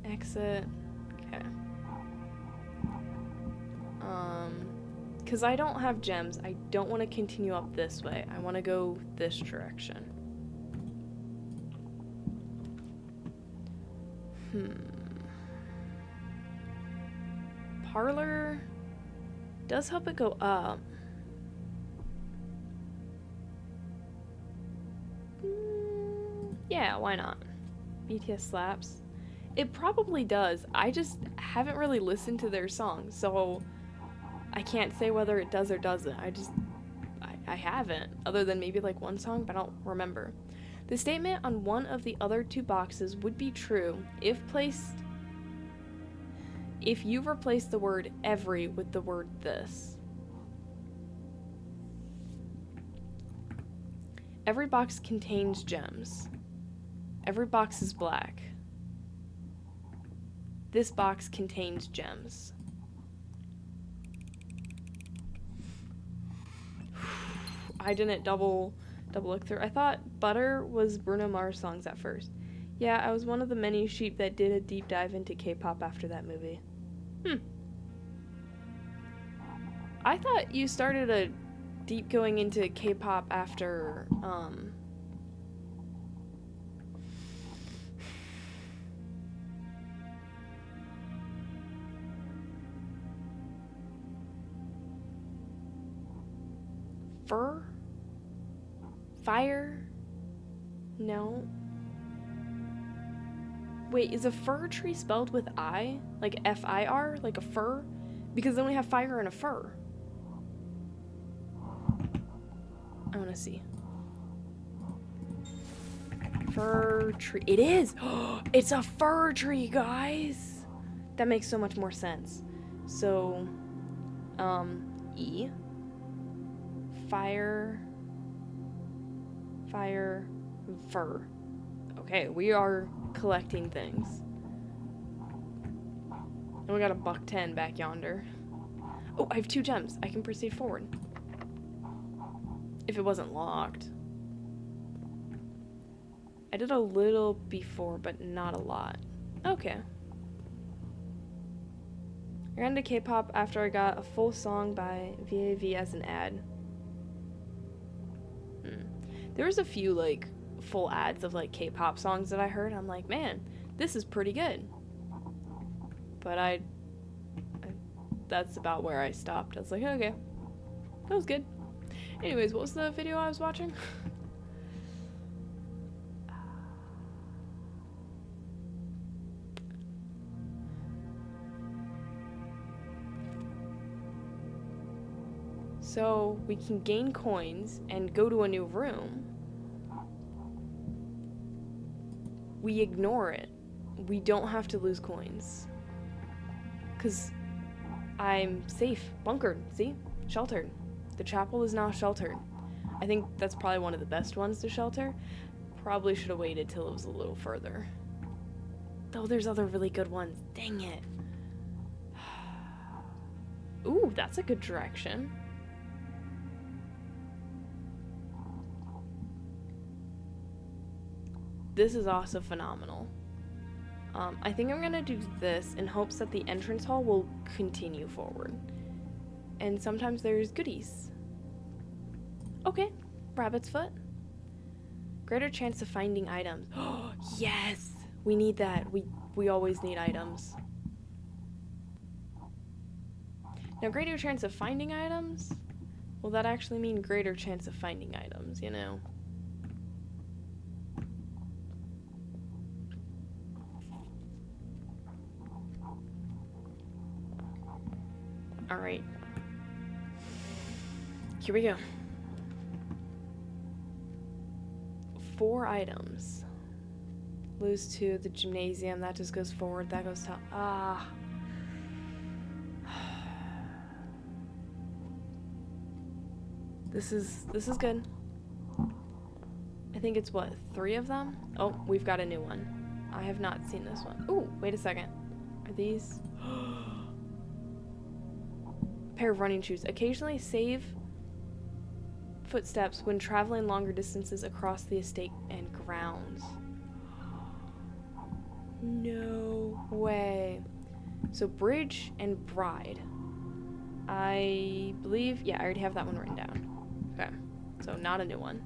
exit, okay. Because I don't have gems, I don't want to continue up this way. I want to go this direction. Parlor does help it go up. Yeah, why not? BTS slaps. It probably does. I just haven't really listened to their songs, so I can't say whether it does or doesn't. I haven't, other than maybe like one song, but I don't remember. The statement on one of the other two boxes would be true if you replace the word every with the word this. Every box contains gems. Every box is black. This box contains gems. I didn't double look through. I thought Butter was Bruno Mars songs at first. Yeah, I was one of the many sheep that did a deep dive into K-pop after that movie. I thought you started a deep going into K-pop after Fur? Fire? No. Wait, is a fir tree spelled with I? Like F-I-R? Like a fir? Because then we have fire and a fir. I want to see. Fir tree. It is! It's a fir tree, guys! That makes so much more sense. So, E. Fire. Fire. Fir. Okay, we are collecting things. And we got a $1.10 back yonder. Oh, I have 2 gems. I can proceed forward. If it wasn't locked. I did a little before, but not a lot. Okay. I got into K-pop after I got a full song by VAV as an ad. There was a few, like, full ads of, like, K-pop songs that I heard. I'm like, man, this is pretty good. But that's about where I stopped. I was like, okay, that was good. Anyways, what was the video I was watching? So we can gain coins and go to a new room. We ignore it. We don't have to lose coins. 'Cause I'm safe, bunkered, see? Sheltered. The chapel is now sheltered. I think that's probably one of the best ones to shelter. Probably should have waited till it was a little further. Though there's other really good ones. Dang it. Ooh, that's a good direction. This is also phenomenal. I think I'm gonna do this in hopes that the entrance hall will continue forward. And sometimes there's goodies. Okay, rabbit's foot. Greater chance of finding items. Oh, yes! We need that. We always need items. Now, greater chance of finding items? Will that actually mean greater chance of finding items, you know? Alright. Here we go. 4 items. Lose 2, the gymnasium, that just goes forward, that goes to... Ah. This is good. I think it's what, 3 of them? Oh, we've got a new one. I have not seen this one. Ooh, wait a second. Are these... Pair of running shoes. Occasionally save footsteps when traveling longer distances across the estate and grounds. No way. So bridge and bride. I believe, yeah, I already have that one written down. Okay, so not a new one.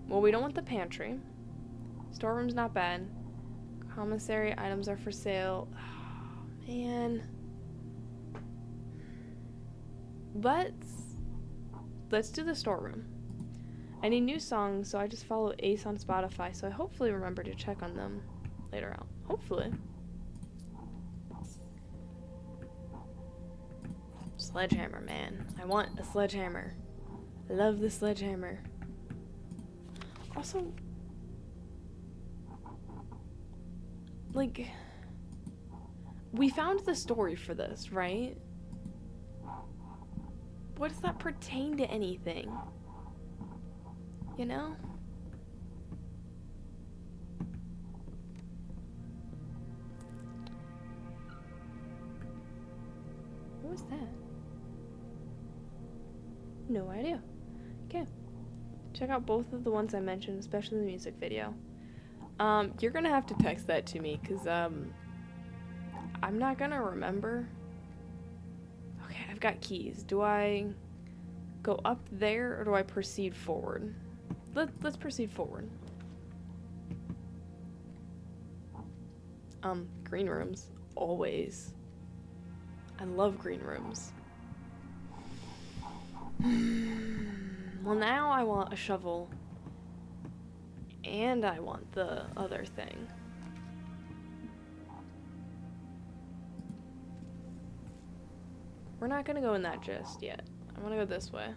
Well, we don't want the pantry. Storeroom's not bad. Commissary items are for sale. Oh, man. Let's do the storeroom. I need new songs, so I just follow Ace on Spotify, so I hopefully remember to check on them later on. Hopefully. Sledgehammer, man. I want a sledgehammer. I love the sledgehammer. Also, like, we found the story for this, right? What does that pertain to anything? You know? What was that? No idea. Okay. Check out both of the ones I mentioned, especially the music video. You're gonna have to text that to me, because, I'm not gonna remember. Okay, I've got keys. Do I go up there, or do I proceed forward? Let's proceed forward. Green rooms. Always. I love green rooms. Well, now I want a shovel. And I want the other thing. We're not gonna go in that just yet. I wanna go this way.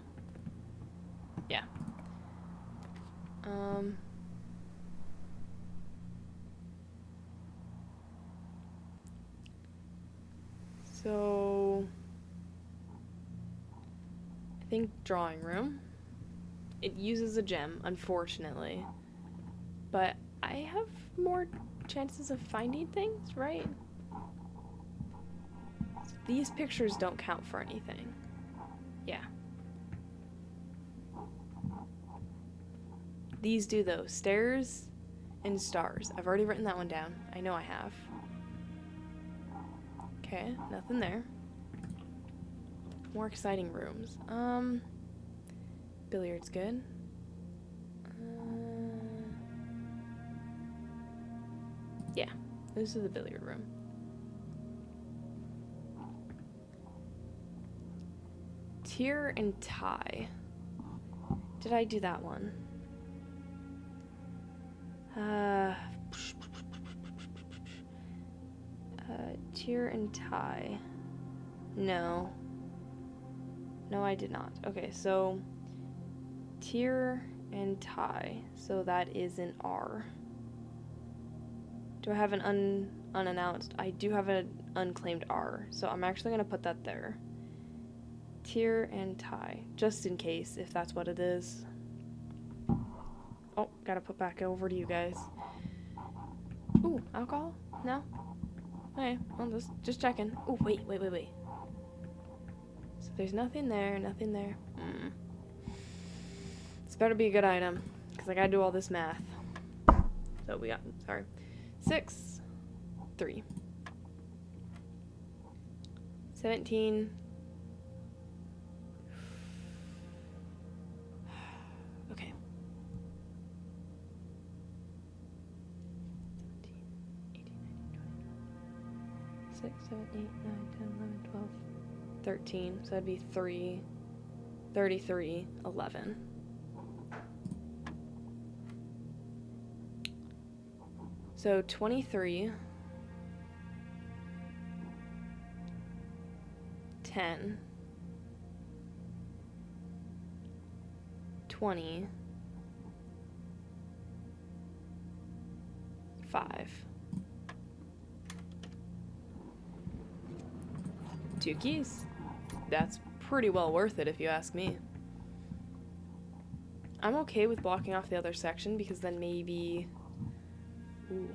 Yeah. So I think drawing room. It uses a gem, unfortunately. But I have more chances of finding things, right? So these pictures don't count for anything. Yeah. These do though. Stairs and stars. I've already written that one down. I know I have. Okay, nothing there. More exciting rooms. Billiard's good. Yeah, this is the billiard room. Tier and tie. Did I do that one? Tier and tie. No. No, I did not. Okay, so tier and tie. So that is an R. Do I have an unannounced? I do have an unclaimed R, so I'm actually going to put that there. Tier and tie, just in case, if that's what it is. Oh, gotta put back over to you guys. Ooh, alcohol? No? Okay, well, just checking. Ooh, wait. So there's nothing there, nothing there. This better be a good item, because I gotta do all this math. So we got, sorry. 6, 3. 17. Okay. 17, 18, 19, 20. 6, 7, 8, 9, 10, 11, 12, 13. So that'd be 3, 33, 11. So 23, 10, 20, 5. 2 keys. That's pretty well worth it if you ask me. I'm okay with blocking off the other section because then maybe... Ooh.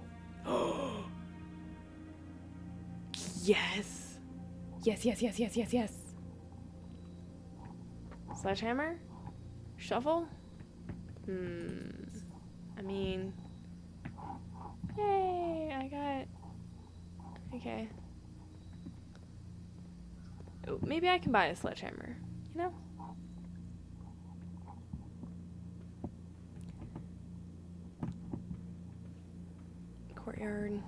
Yes! Yes. Sledgehammer? Shovel? I mean... Yay! I got... Okay. Oh, maybe I can buy a sledgehammer, you know? Courtyard.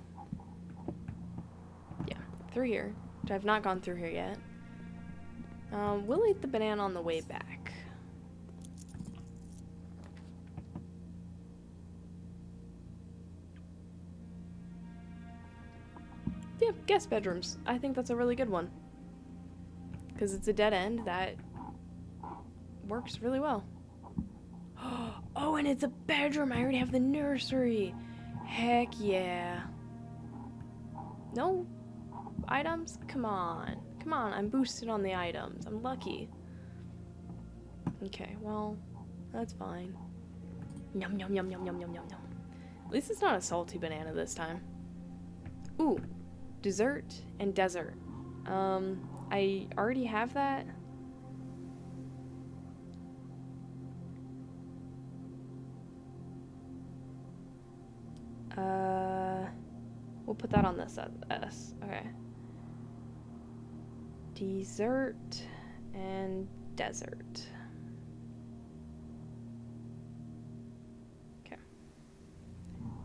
Yeah, through here. Which I've not gone through here yet. We'll eat the banana on the way back. Yeah, guest bedrooms. I think that's a really good one. Because it's a dead end that works really well. Oh, and it's a bedroom. I already have the nursery. Heck yeah. No items? Come on. I'm boosted on the items. I'm lucky. Okay, well, that's fine. Yum. At least it's not a salty banana this time. Ooh, dessert and desert. I already have that. We'll put that on this S. Okay. Dessert and desert. Okay.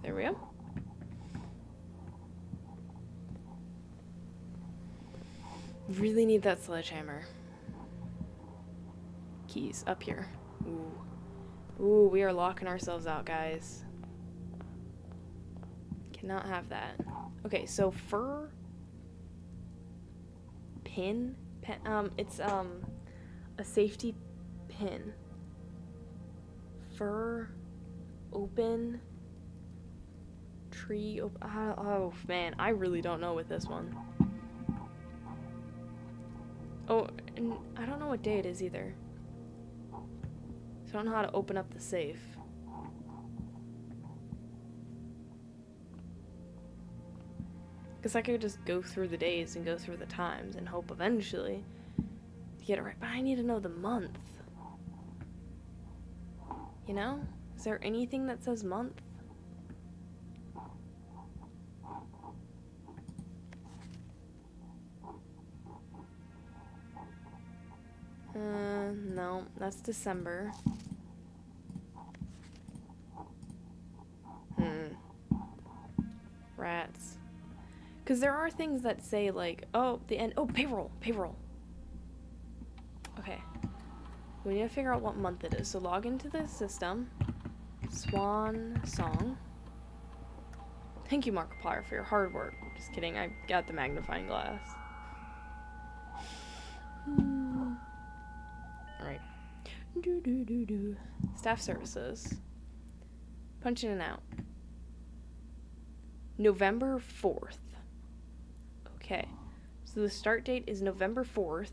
There we go. Really need that sledgehammer. keys up here. Ooh, we are locking ourselves out, guys. Cannot have that. Okay, so fur pin, it's a safety pin. Fur open tree oh man, I really don't know with this one. Oh, and I don't know what day it is either. So I don't know how to open up the safe. Because I could just go through the days and go through the times and hope eventually to get it right. But I need to know the month. You know? Is there anything that says month? No, that's December. Rats. Because there are things that say, like, oh, the end. Oh, payroll. Okay. We need to figure out what month it is. So log into the system. Swan Song. Thank you, Markiplier, for your hard work. Just kidding. I got the magnifying glass. Alright. Staff services. Punch in and out. November 4th. Okay. So the start date is November 4th,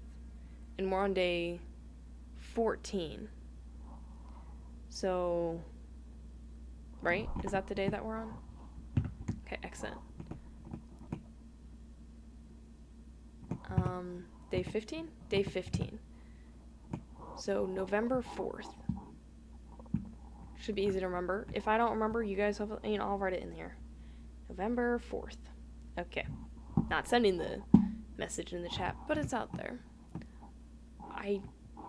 and we're on day 14. So, right? Is that the day that we're on? Okay, excellent. Day 15? Day 15. So, November 4th. Should be easy to remember. If I don't remember, you guys have, I'll write it in here. November 4th. Okay. Not sending the message in the chat, but it's out there.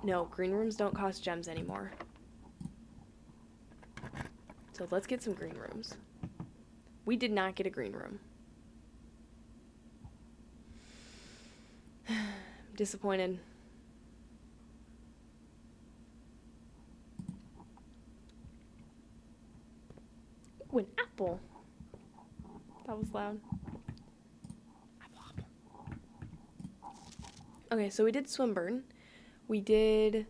No, green rooms don't cost gems anymore. So let's get some green rooms. We did not get a green room. Disappointed. Ooh, an apple. That was loud. Apple. Okay, so we did Swinburne. We did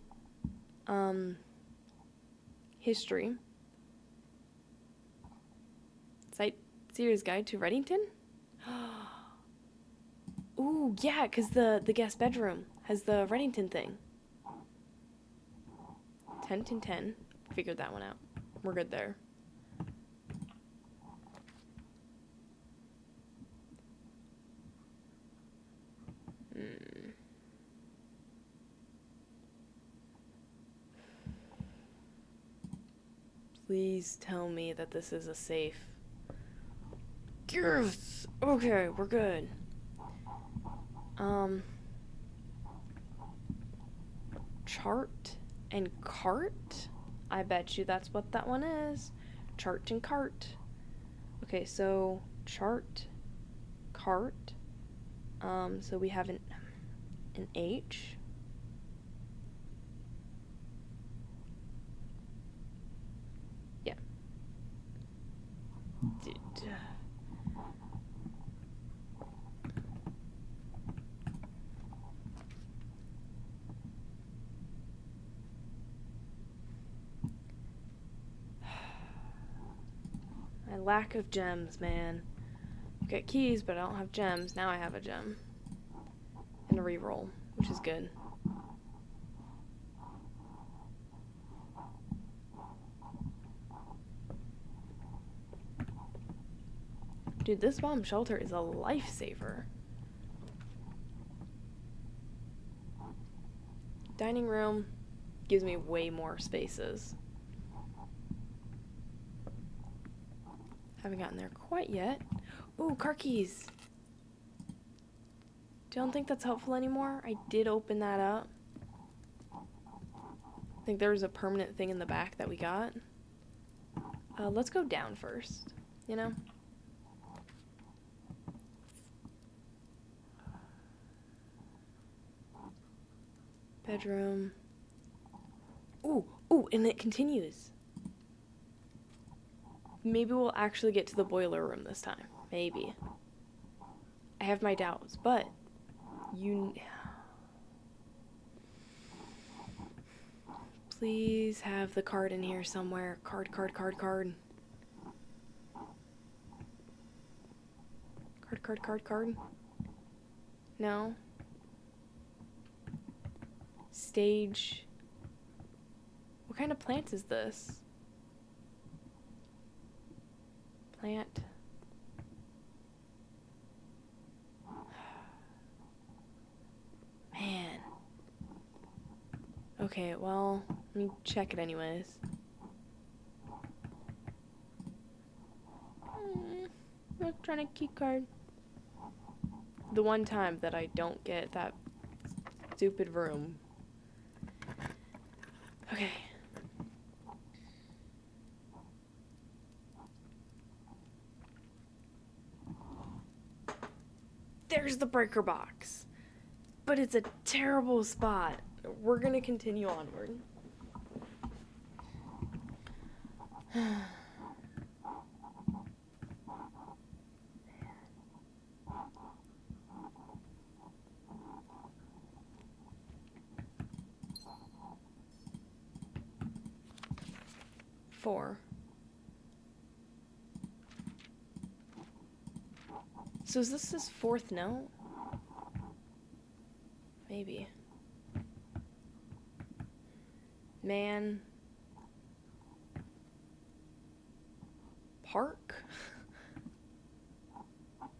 history. Sightseer's Guide to Reddington? Ooh, yeah, because the guest bedroom has the Reddington thing. 10 and 10. Figured that one out. We're good there. Please tell me that this is a safe. Yes! Okay, we're good. Chart and cart? I bet you that's what that one is. Chart and cart. Okay, so chart, cart. So we have an H. Yeah. My lack of gems, man. I've got keys, but I don't have gems. Now I have a gem. And a reroll, which is good. Dude, this bomb shelter is a lifesaver. Dining room gives me way more spaces. Haven't gotten there quite yet. Ooh, car keys. Don't think that's helpful anymore. I did open that up. I think there was a permanent thing in the back that we got. Let's go down first, you know? Bedroom. Ooh, ooh, and it continues. Maybe we'll actually get to the boiler room this time. Maybe. I have my doubts, but you... Please have the card in here somewhere. Card. Card. No. Stage. What kind of plant is this? Plant. Man. Okay, well, let me check it anyways. Electronic key card. The one time that I don't get that stupid room. Okay. There's the breaker box. But it's a terrible spot. We're gonna continue onward. Four. So is this his fourth note? Maybe. Man. Park?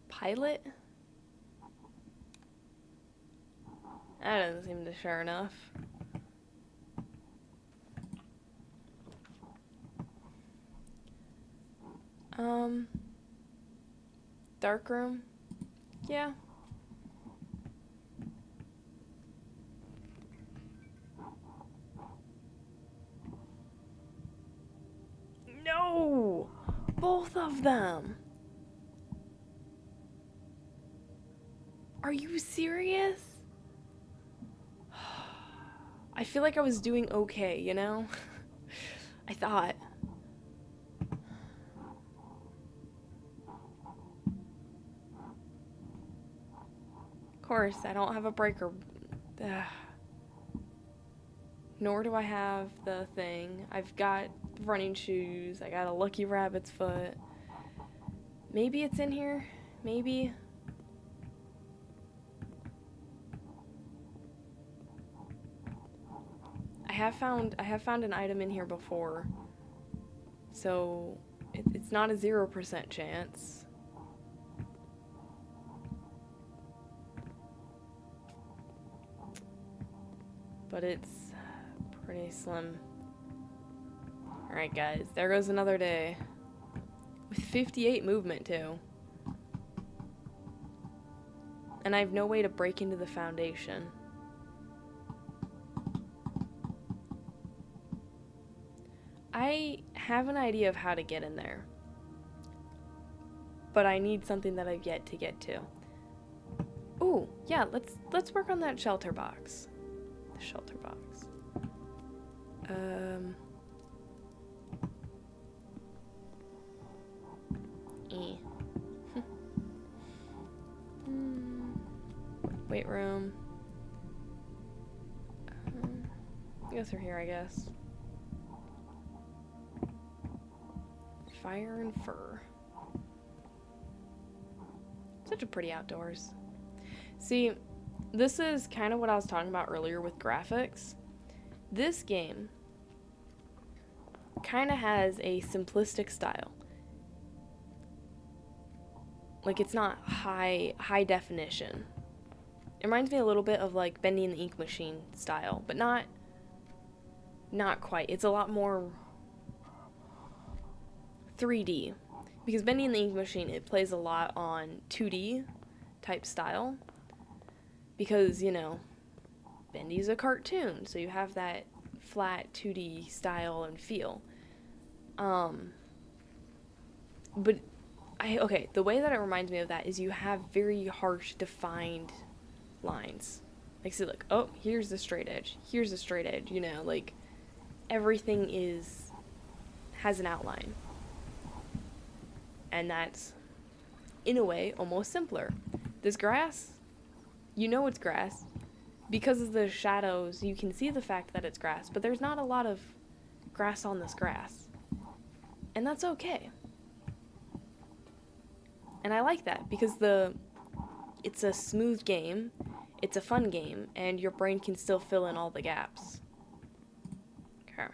Pilot? That doesn't seem to share enough. Dark room? Yeah. No! Both of them! Are you serious? I feel like I was doing okay, you know? I thought. Of course, I don't have a breaker. Ugh. Nor do I have the thing. I've got running shoes. I got a lucky rabbit's foot. Maybe it's in here. Maybe. I have found an item in here before. So it's not a 0% chance. But it's pretty slim. Alright guys, there goes another day. With 58 movement too. And I have no way to break into the foundation. I have an idea of how to get in there. But I need something that I've yet to get to. Ooh, yeah, let's work on that shelter box. The shelter box. Weight room. Go through here, I guess. Fire and fur. Such a pretty outdoors. See, this is kind of what I was talking about earlier with graphics. This game kind of has a simplistic style. Like, it's not high definition. It reminds me a little bit of like Bendy and the Ink Machine style, but not quite. It's a lot more 3D. Because Bendy and the Ink Machine, it plays a lot on 2D type style. Because, you know, Bendy's a cartoon, so you have that flat 2D style and feel. But the way that it reminds me of that is you have very harsh, defined lines. Like, see, look, oh, here's the straight edge, you know, like, everything has an outline. And that's, in a way, almost simpler. This grass, you know it's grass. Because of the shadows, you can see the fact that it's grass, but there's not a lot of grass on this grass. And that's okay. And I like that because it's a smooth game, it's a fun game, and your brain can still fill in all the gaps. Okay.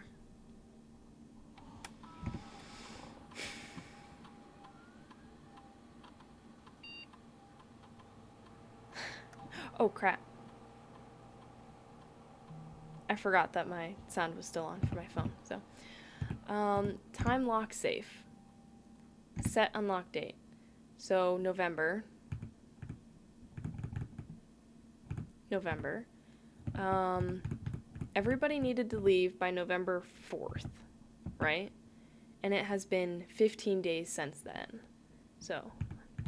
Oh crap. I forgot that my sound was still on for my phone, so. Time lock safe. Set unlock date. So, November. Everybody needed to leave by November 4th, right? And it has been 15 days since then. So, 10,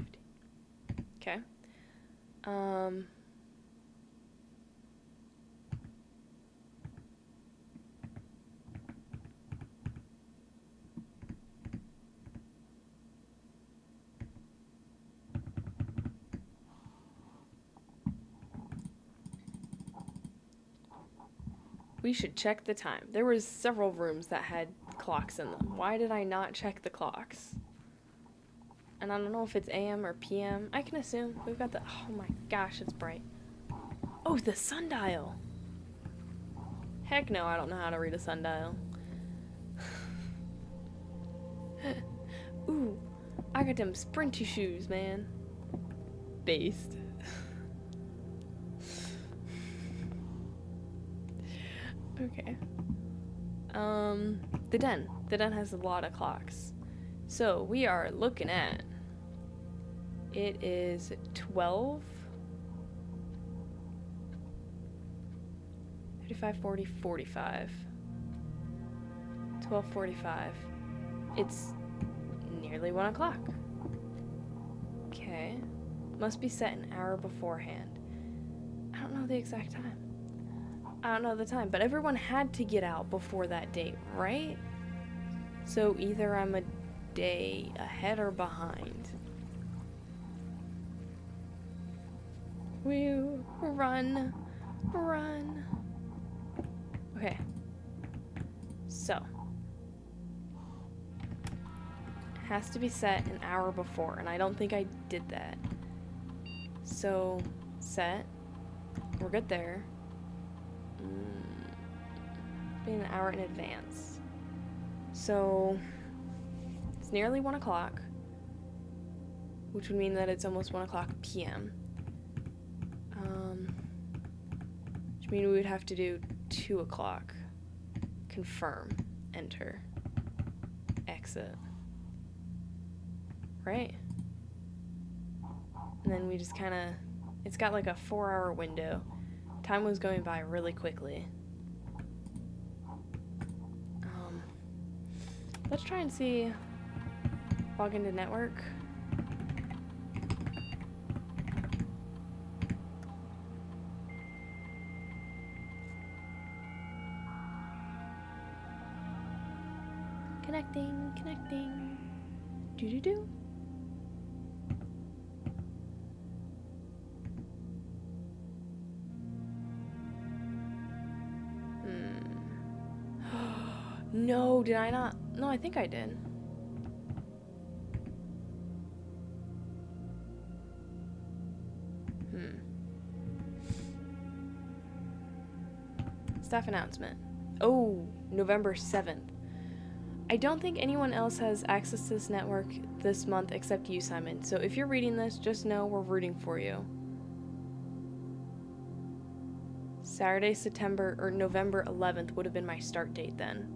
11, 12, 13, 14, 15. Okay. We should check the time. There was several rooms that had clocks in them. Why did I not check the clocks? And I don't know if it's AM or PM. I can assume. We've got the... Oh my gosh, it's bright. Oh, the sundial. Heck no, I don't know how to read a sundial. Ooh, I got them sprinty shoes, man. Based. Okay. The den. The den has a lot of clocks. So we are looking at... It is 12... 35, 40, 45. 12:45. It's nearly 1 o'clock. Okay. Must be set an hour beforehand. I don't know the exact time. I don't know the time, but everyone had to get out before that date, right? So either I'm a day ahead or behind. Woo, run, run. Okay. So. It has to be set an hour before, and I don't think I did that. So, set. We're good there. Be an hour in advance. So, it's nearly 1 o'clock, which would mean that it's almost 1 o'clock p.m. Which means we would have to do 2 o'clock. Confirm. Enter. Exit. Right? And then we just kind of... It's got like a 4-hour window. Time was going by really quickly. Let's try and see... Log into network. Connecting. Do. No, did I not? No, I think I did. Staff announcement. Oh, November 7th. I don't think anyone else has access to this network this month except you, Simon. So if you're reading this, just know we're rooting for you. Saturday, November 11th would have been my start date then.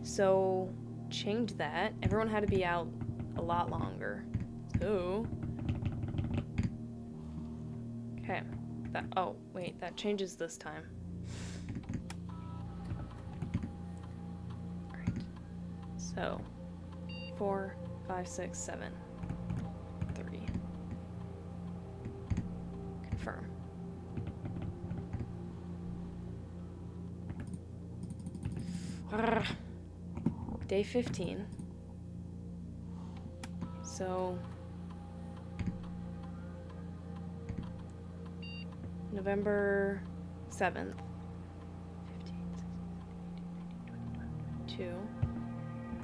So change that. Everyone had to be out a lot longer. So okay. Oh, wait, that changes this time. So, 4, 5, 6, 7, 3. Confirm. Day 15. So November 7th. 2.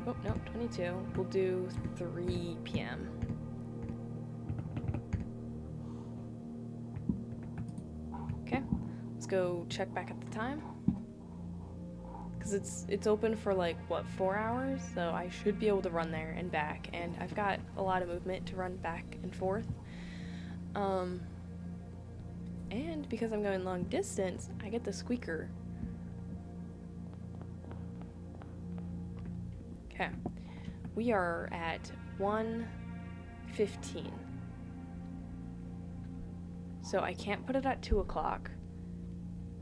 Oh, no, 22. We'll do 3 p.m. Okay, let's go check back at the time. Because it's open for like, what, 4 hours? So I should be able to run there and back. And I've got a lot of movement to run back and forth. And because I'm going long distance, I get the squeaker. Okay, we are at 1:15. So I can't put it at 2 o'clock,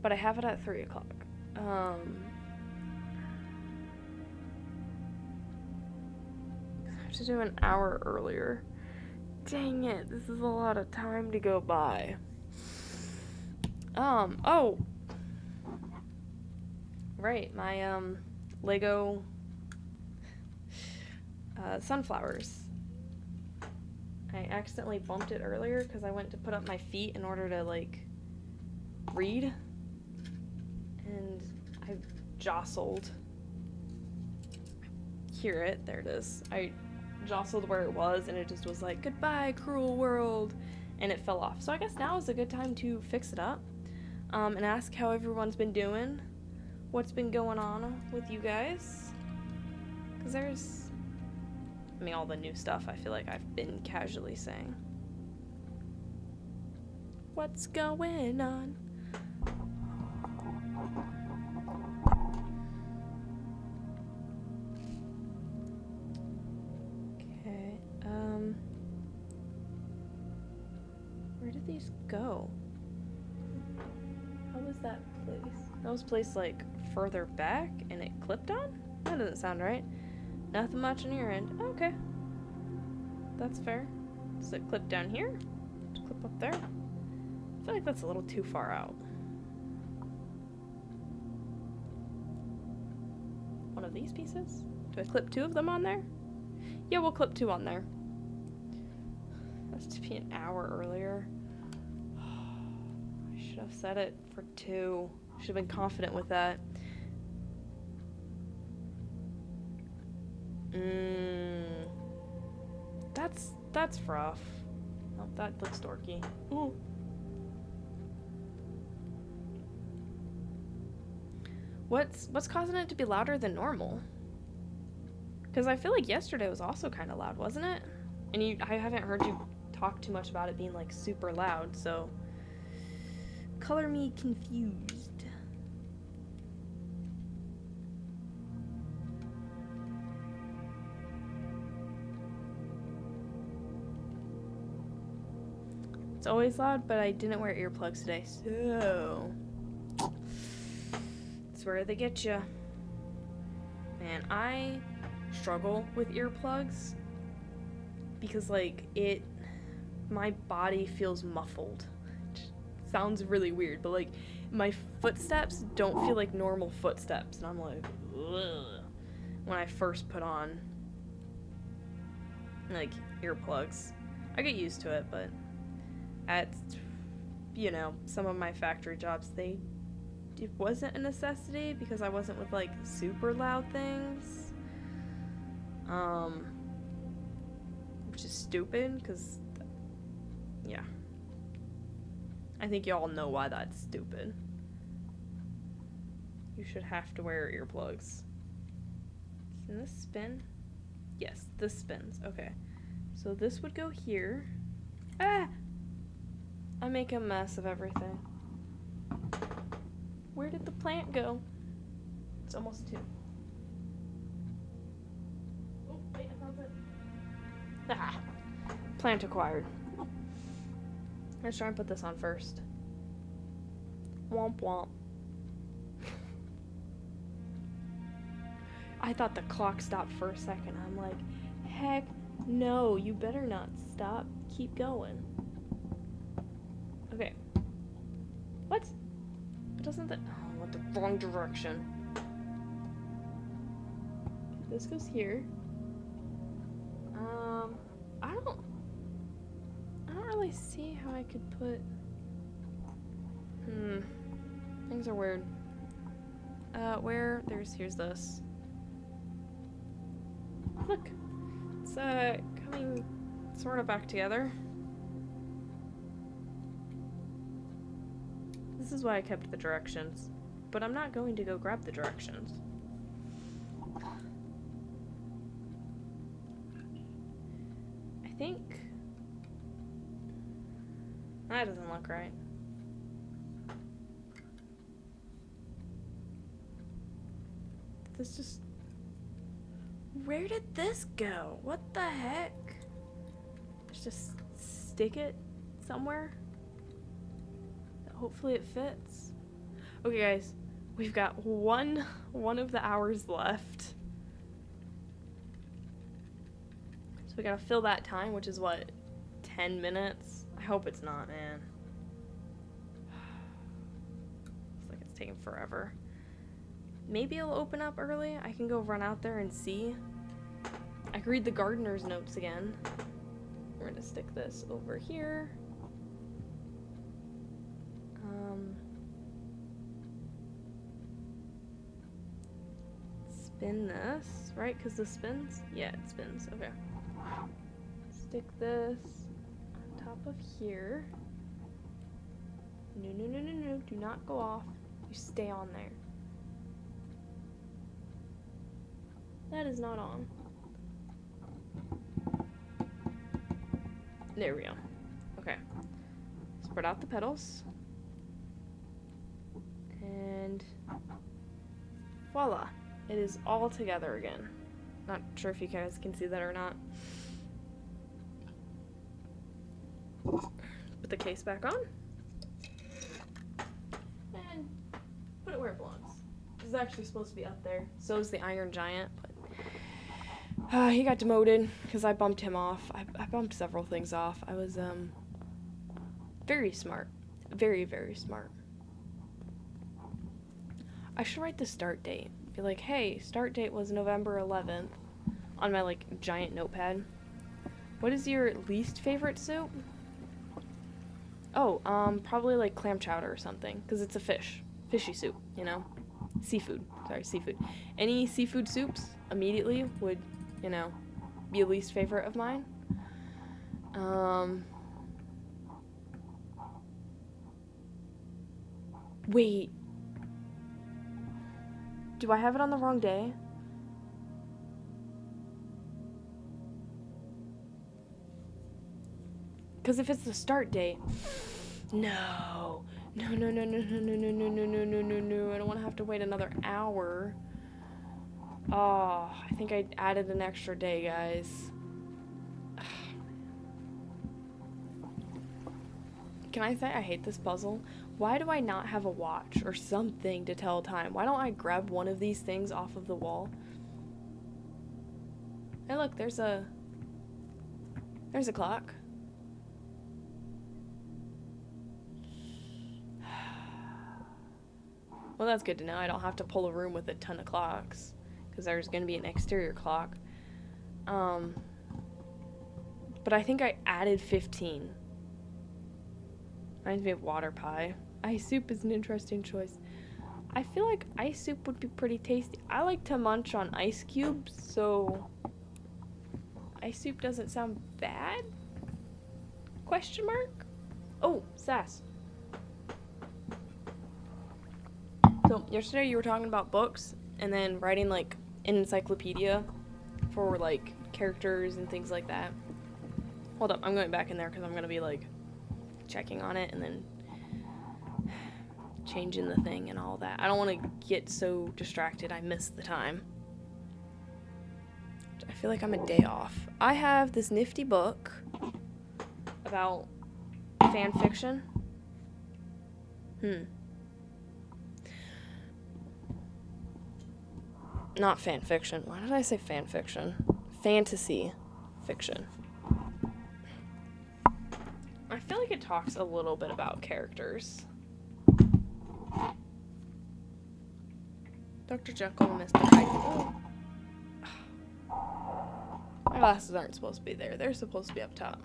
but I have it at 3 o'clock. I have to do an hour earlier. Dang it, this is a lot of time to go by. Oh. Right, my, Lego, sunflowers. I accidentally bumped it earlier because I went to put up my feet in order to, like, read. And I jostled. Hear it, there it is. I jostled where it was and it just was like, goodbye, cruel world. And it fell off. So I guess now is a good time to fix it up. And ask how everyone's been doing. What's been going on with you guys. Because there's, I mean, all the new stuff I feel like I've been casually saying. What's going on? Okay, where did these go? How was that place? That was placed like further back and it clipped on? That doesn't sound right. Nothing much on your end. Okay. That's fair. Does it clip down here? Just clip up there? I feel like that's a little too far out. One of these pieces? Do I clip 2 of them on there? Yeah, we'll clip 2 on there. That's to be an hour earlier. I should have set it for 2. Should have been confident with that. That's rough. Oh, that looks dorky. Ooh. What's causing it to be louder than normal? Because I feel like yesterday was also kind of loud, wasn't it? And I haven't heard you talk too much about it being like super loud, so color me confused. It's always loud, but I didn't wear earplugs today, so that's where they get you. Man, I struggle with earplugs because, like, my body feels muffled. Sounds really weird, but, like, my footsteps don't feel like normal footsteps, and I'm like, ugh, when I first put on, like, earplugs. I get used to it, but at, you know, some of my factory jobs, it wasn't a necessity because I wasn't with, like, super loud things. Which is stupid, because, yeah. I think y'all know why that's stupid. You should have to wear earplugs. Can this spin? Yes, this spins. Okay. So this would go here. Ah! I make a mess of everything. Where did the plant go? It's almost 2. Oh, wait, I found it. Ah! Plant acquired. Let's try and put this on first. Womp womp. I thought the clock stopped for a second. I'm like, heck no, you better not stop. Keep going. Okay. What? It doesn't that? Oh, I went the wrong direction. This goes here. I don't really see how I could put. Things are weird. Here's this. Look, it's coming sort of back together. This is why I kept the directions, but I'm not going to go grab the directions. I think that doesn't look right. This just... Where did this go? What the heck? Let's just stick it somewhere. Hopefully it fits. Okay, guys. We've got one of the hours left. So we gotta fill that time, which is what? 10 minutes? I hope it's not, man. Looks like it's taking forever. Maybe it'll open up early. I can go run out there and see. I can read the gardener's notes again. We're gonna stick this over here. Spin this, right? Because this spins? Yeah, it spins. Okay. Stick this on top of here. No, no, no, no, no. Do not go off. You stay on there. That is not on. There we go. Okay. Spread out the petals. And voila. It is all together again. Not sure if you guys can see that or not. Put the case back on. And put it where it belongs. This is actually supposed to be up there. So is the Iron Giant, but he got demoted because I bumped him off. I bumped several things off. I was very smart. Very, very smart. I should write the start date. Be like, hey, start date was November 11th on my, like, giant notepad. What is your least favorite soup? Oh, probably, like, clam chowder or something, because it's a fishy soup, you know? Seafood. Any seafood soups immediately would, you know, be a least favorite of mine. Wait. Do I have it on the wrong day? Because if it's the start date... No. No. I don't want to have to wait another hour. Oh, I think I added an extra day, guys. Can I say I hate this puzzle? Why do I not have a watch or something to tell time? Why don't I grab one of these things off of the wall? Hey, look, there's a clock. Well, that's good to know. I don't have to pull a room with a ton of clocks, because there's going to be an exterior clock. But I think I added 15. Reminds me of water pie. Ice soup is an interesting choice. I feel like ice soup would be pretty tasty. I like to munch on ice cubes, so ice soup doesn't sound bad? Question mark? Oh, sass. So yesterday you were talking about books and then writing like an encyclopedia for like characters and things like that. Hold up, I'm going back in there because I'm going to be like checking on it and then changing the thing and all that. I don't want to get so distracted I miss the time. I feel like I'm a day off. I have this nifty book about fan fiction. Not fan fiction. Why did I say fan fiction? Fantasy fiction. I feel like it talks a little bit about characters. Dr. Jekyll and Mr. Hyde. Oh. My glasses aren't supposed to be there. They're supposed to be up top.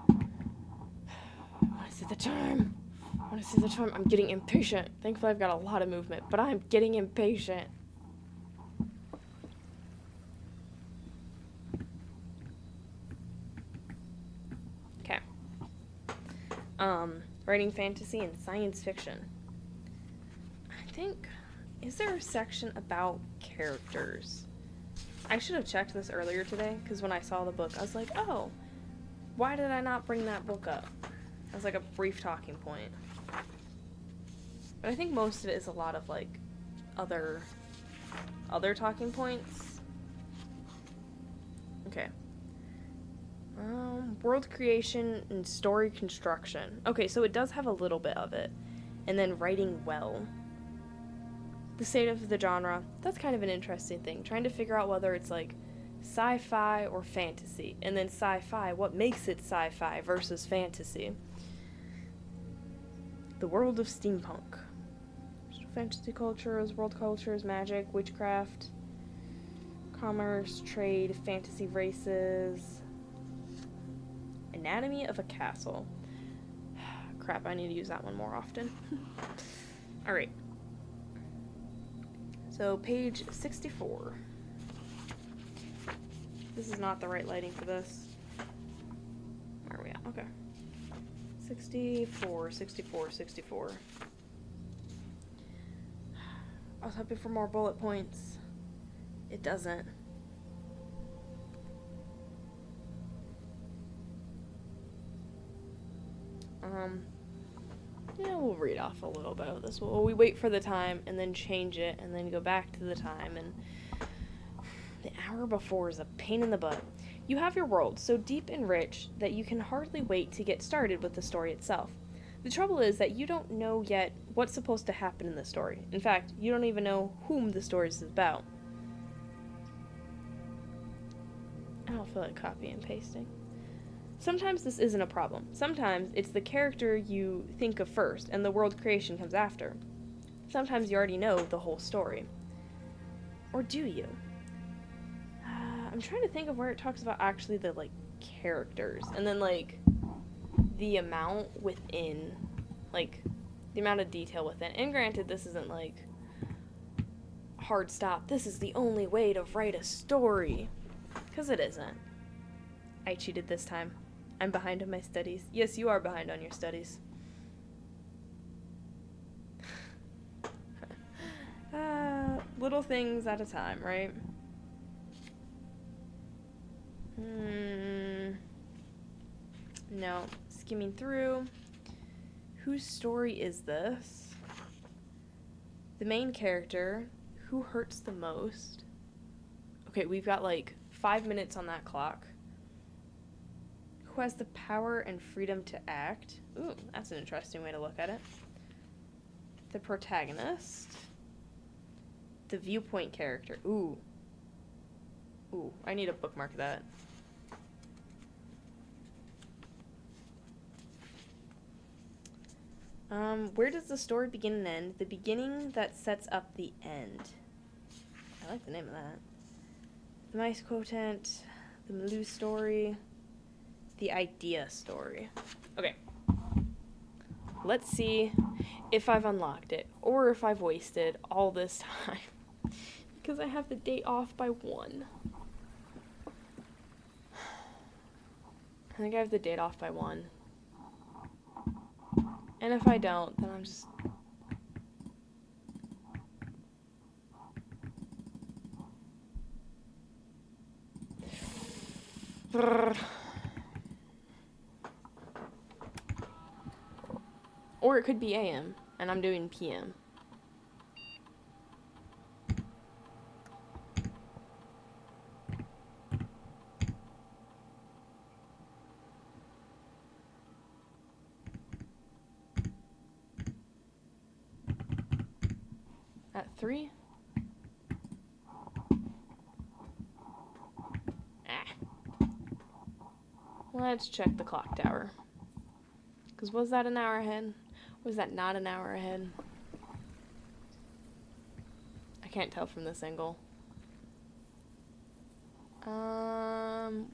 I want to see the time. I want to see the time. I'm getting impatient. Thankfully, I've got a lot of movement, but I'm getting impatient. Okay. Writing fantasy and science fiction. I think, is there a section about characters? I should have checked this earlier today, because when I saw the book, I was like, oh, why did I not bring that book up? As like a brief talking point. But I think most of it is a lot of like other talking points. Okay. World creation and story construction. Okay, so it does have a little bit of it. And then writing well. The state of the genre, that's kind of an interesting thing. Trying to figure out whether it's like sci-fi or fantasy. And then sci-fi, what makes it sci-fi versus fantasy? The world of steampunk. Fantasy cultures, world cultures, magic, witchcraft, commerce, trade, fantasy races. Anatomy of a castle. Crap, I need to use that one more often. Alright. So, page 64. This is not the right lighting for this. Where are we at? Okay. 64. I was hoping for more bullet points. It doesn't. Yeah, we'll read off a little bit of this. We wait for the time and then change it and then go back to the time, and the hour before is a pain in the butt. You have your world so deep and rich that you can hardly wait to get started with the story itself. The trouble is that you don't know yet what's supposed to happen in the story. In fact, you don't even know whom the story is about. I don't feel like copying and pasting. Sometimes this isn't a problem. Sometimes it's the character you think of first, and the world creation comes after. Sometimes you already know the whole story. Or do you? I'm trying to think of where it talks about actually the, like, characters, and then, like, the amount within, like, the amount of detail within. And granted, this isn't, like, hard stop. This is the only way to write a story. Because it isn't. I cheated this time. I'm behind on my studies. Yes, you are behind on your studies. Little things at a time, right? No. Skimming through. Whose story is this? The main character. Who hurts the most? Okay, we've got like 5 minutes on that clock. Who has the power and freedom to act? Ooh, that's an interesting way to look at it. The protagonist. The viewpoint character. Ooh, I need to bookmark that. Where does the story begin and end? The beginning that sets up the end. I like the name of that. The mice quotient. The Maloo story. The idea story. Okay. Let's see if I've unlocked it, or if I've wasted all this time. Because I have the date off by 1. I think I have the date off by 1. And if I don't, then I'm just... Or it could be AM, and I'm doing PM. At 3? Let's check the clock tower. Because was that an hour ahead? Was that not an hour ahead? I can't tell from this angle.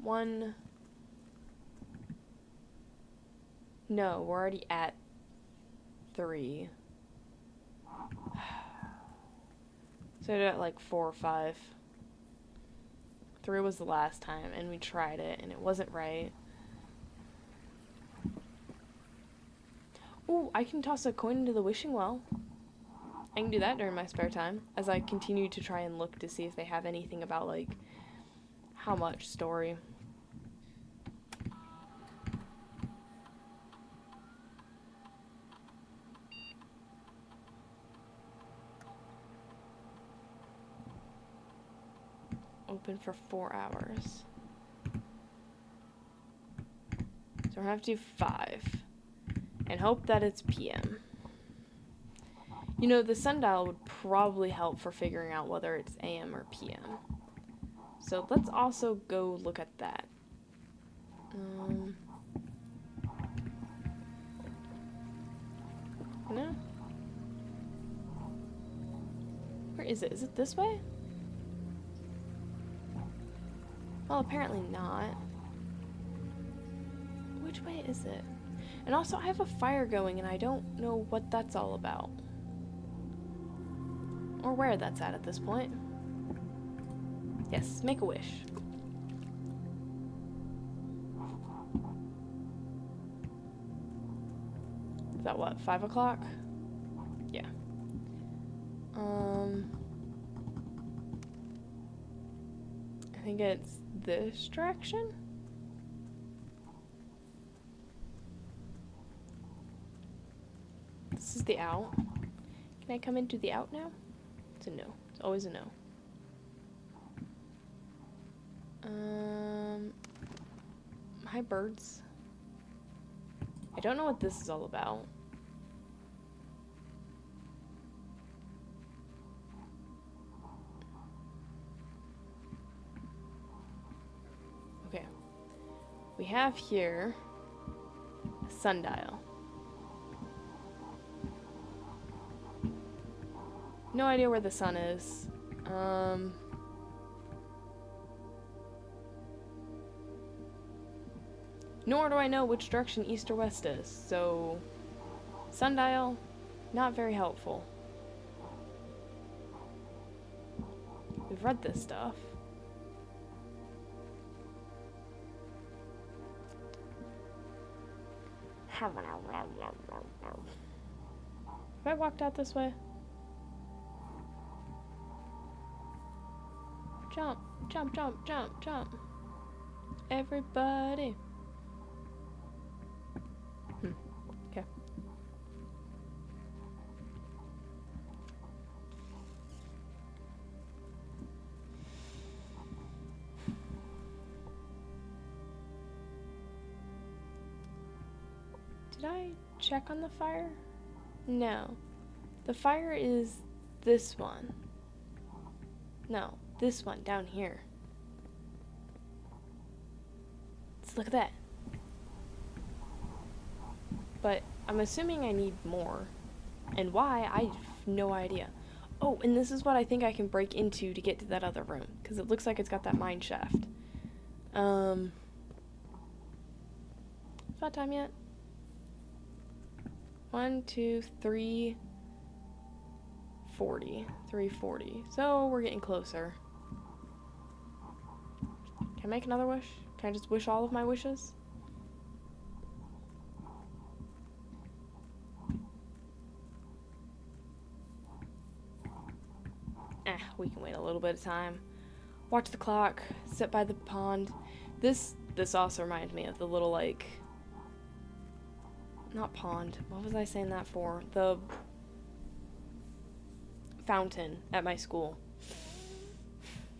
One. No, we're already at 3. So we're at like 4 or 5. 3 was the last time, and we tried it, and it wasn't right. Ooh, I can toss a coin into the wishing well. I can do that during my spare time, as I continue to try and look to see if they have anything about, like, how much story. Open for 4 hours. So we're gonna have to do 5. And hope that it's PM. You know, the sundial would probably help for figuring out whether it's AM or PM. So let's also go look at that. No? Where is it? Is it this way? Well, apparently not. Which way is it? And also, I have a fire going, and I don't know what that's all about. Or where that's at this point. Yes, make a wish. Is that what, 5 o'clock? Yeah. I think it's this direction? This is the out. Can I come into the out now? It's a no. It's always a no. Hi, birds. I don't know what this is all about. Okay. We have here a sundial. No idea where the sun is. Nor do I know which direction east or west is, so sundial, not very helpful. We've read this stuff. Have I walked out this way? Jump, jump, jump, jump, jump. Everybody. Okay. Did I check on the fire? No. The fire is this one. No, this one down here. Let's look at that. But I'm assuming I need more. And why, I have no idea. Oh, and this is what I think I can break into to get to that other room. Because it looks like it's got that mine shaft. Is that time yet? 1, 2, 3, 40. 340. So we're getting closer. Can I make another wish? Can I just wish all of my wishes? We can wait a little bit of time. Watch the clock, sit by the pond. This also reminds me of the little, like, not pond. What was I saying that for? The fountain at my school.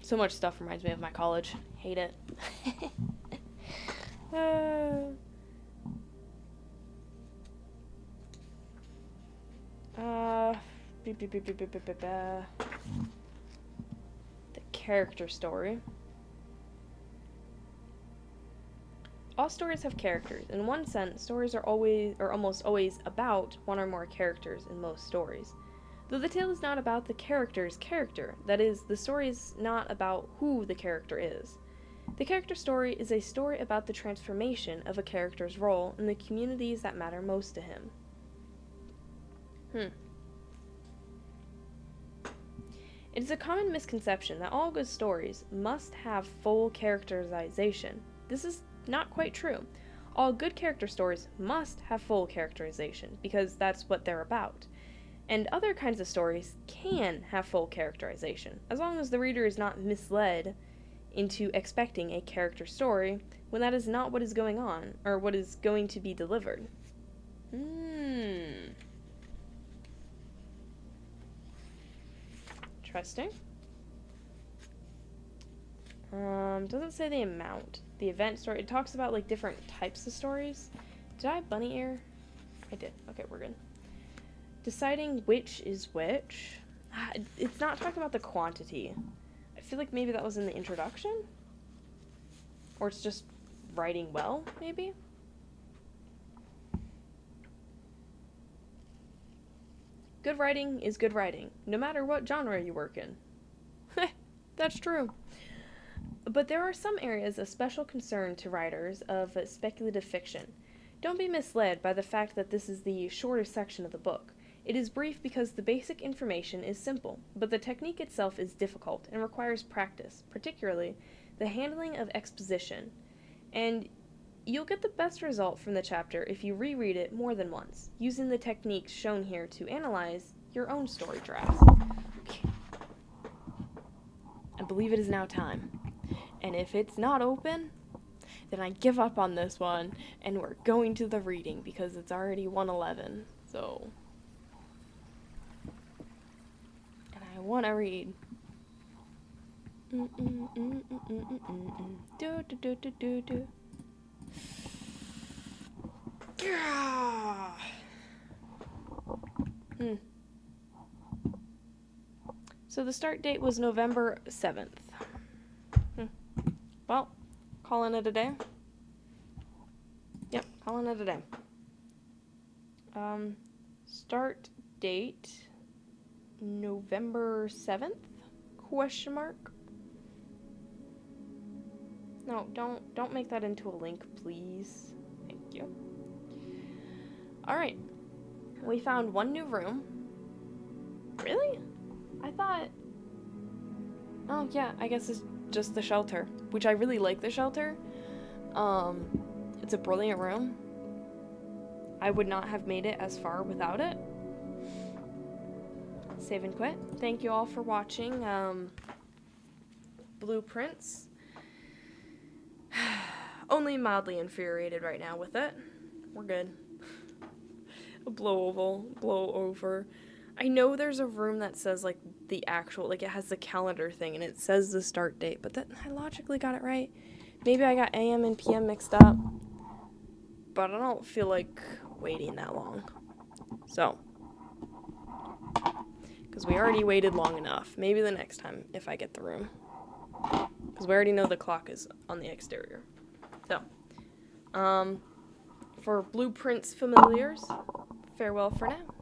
So much stuff reminds me of my college. Hate it. The character story. All stories have characters. In one sense, stories are always, or almost always, about one or more characters in most stories. Though the tale is not about the character's character, that is, the story is not about who the character is. The character story is a story about the transformation of a character's role in the communities that matter most to him. It is a common misconception that all good stories must have full characterization. This is not quite true. All good character stories must have full characterization, because that's what they're about. And other kinds of stories can have full characterization, as long as the reader is not misled into expecting a character story when that is not what is going on, or what is going to be delivered. Interesting. Doesn't say the amount. The event story, it talks about, like, different types of stories. Did I have bunny ear? I did. Okay, we're good. Deciding which is which. It's not talking about the quantity. I feel like maybe that was in the introduction? Or it's just writing well, maybe? Good writing is good writing, no matter what genre you work in. That's true. But there are some areas of special concern to writers of speculative fiction. Don't be misled by the fact that this is the shortest section of the book. It is brief because the basic information is simple, but the technique itself is difficult and requires practice, particularly the handling of exposition. And you'll get the best result from the chapter if you reread it more than once, using the techniques shown here to analyze your own story drafts. Okay. I believe it is now time. And if it's not open, then I give up on this one, and we're going to the reading, because it's already 1:11, so... And I want to read. Do. So the start date was November 7th. Well, calling it a day. Yep, calling it a day. Start date November 7th? Question mark? No, don't make that into a link, please. Thank you. Alright. We found one new room. Really? I thought... Oh, yeah, I guess it's just the shelter, which I really like the shelter. It's a brilliant room. I would not have made it as far without it. Save and quit. Thank you all for watching Blueprints. Only mildly infuriated right now with it. We're good. Blow over. I know there's a room that says, like, the actual, like, it has the calendar thing, and it says the start date, but that I logically got it right. Maybe I got AM and PM mixed up, but I don't feel like waiting that long. So, because we already waited long enough. Maybe the next time, if I get the room. Because we already know the clock is on the exterior. So, for Blueprints familiars, farewell for now.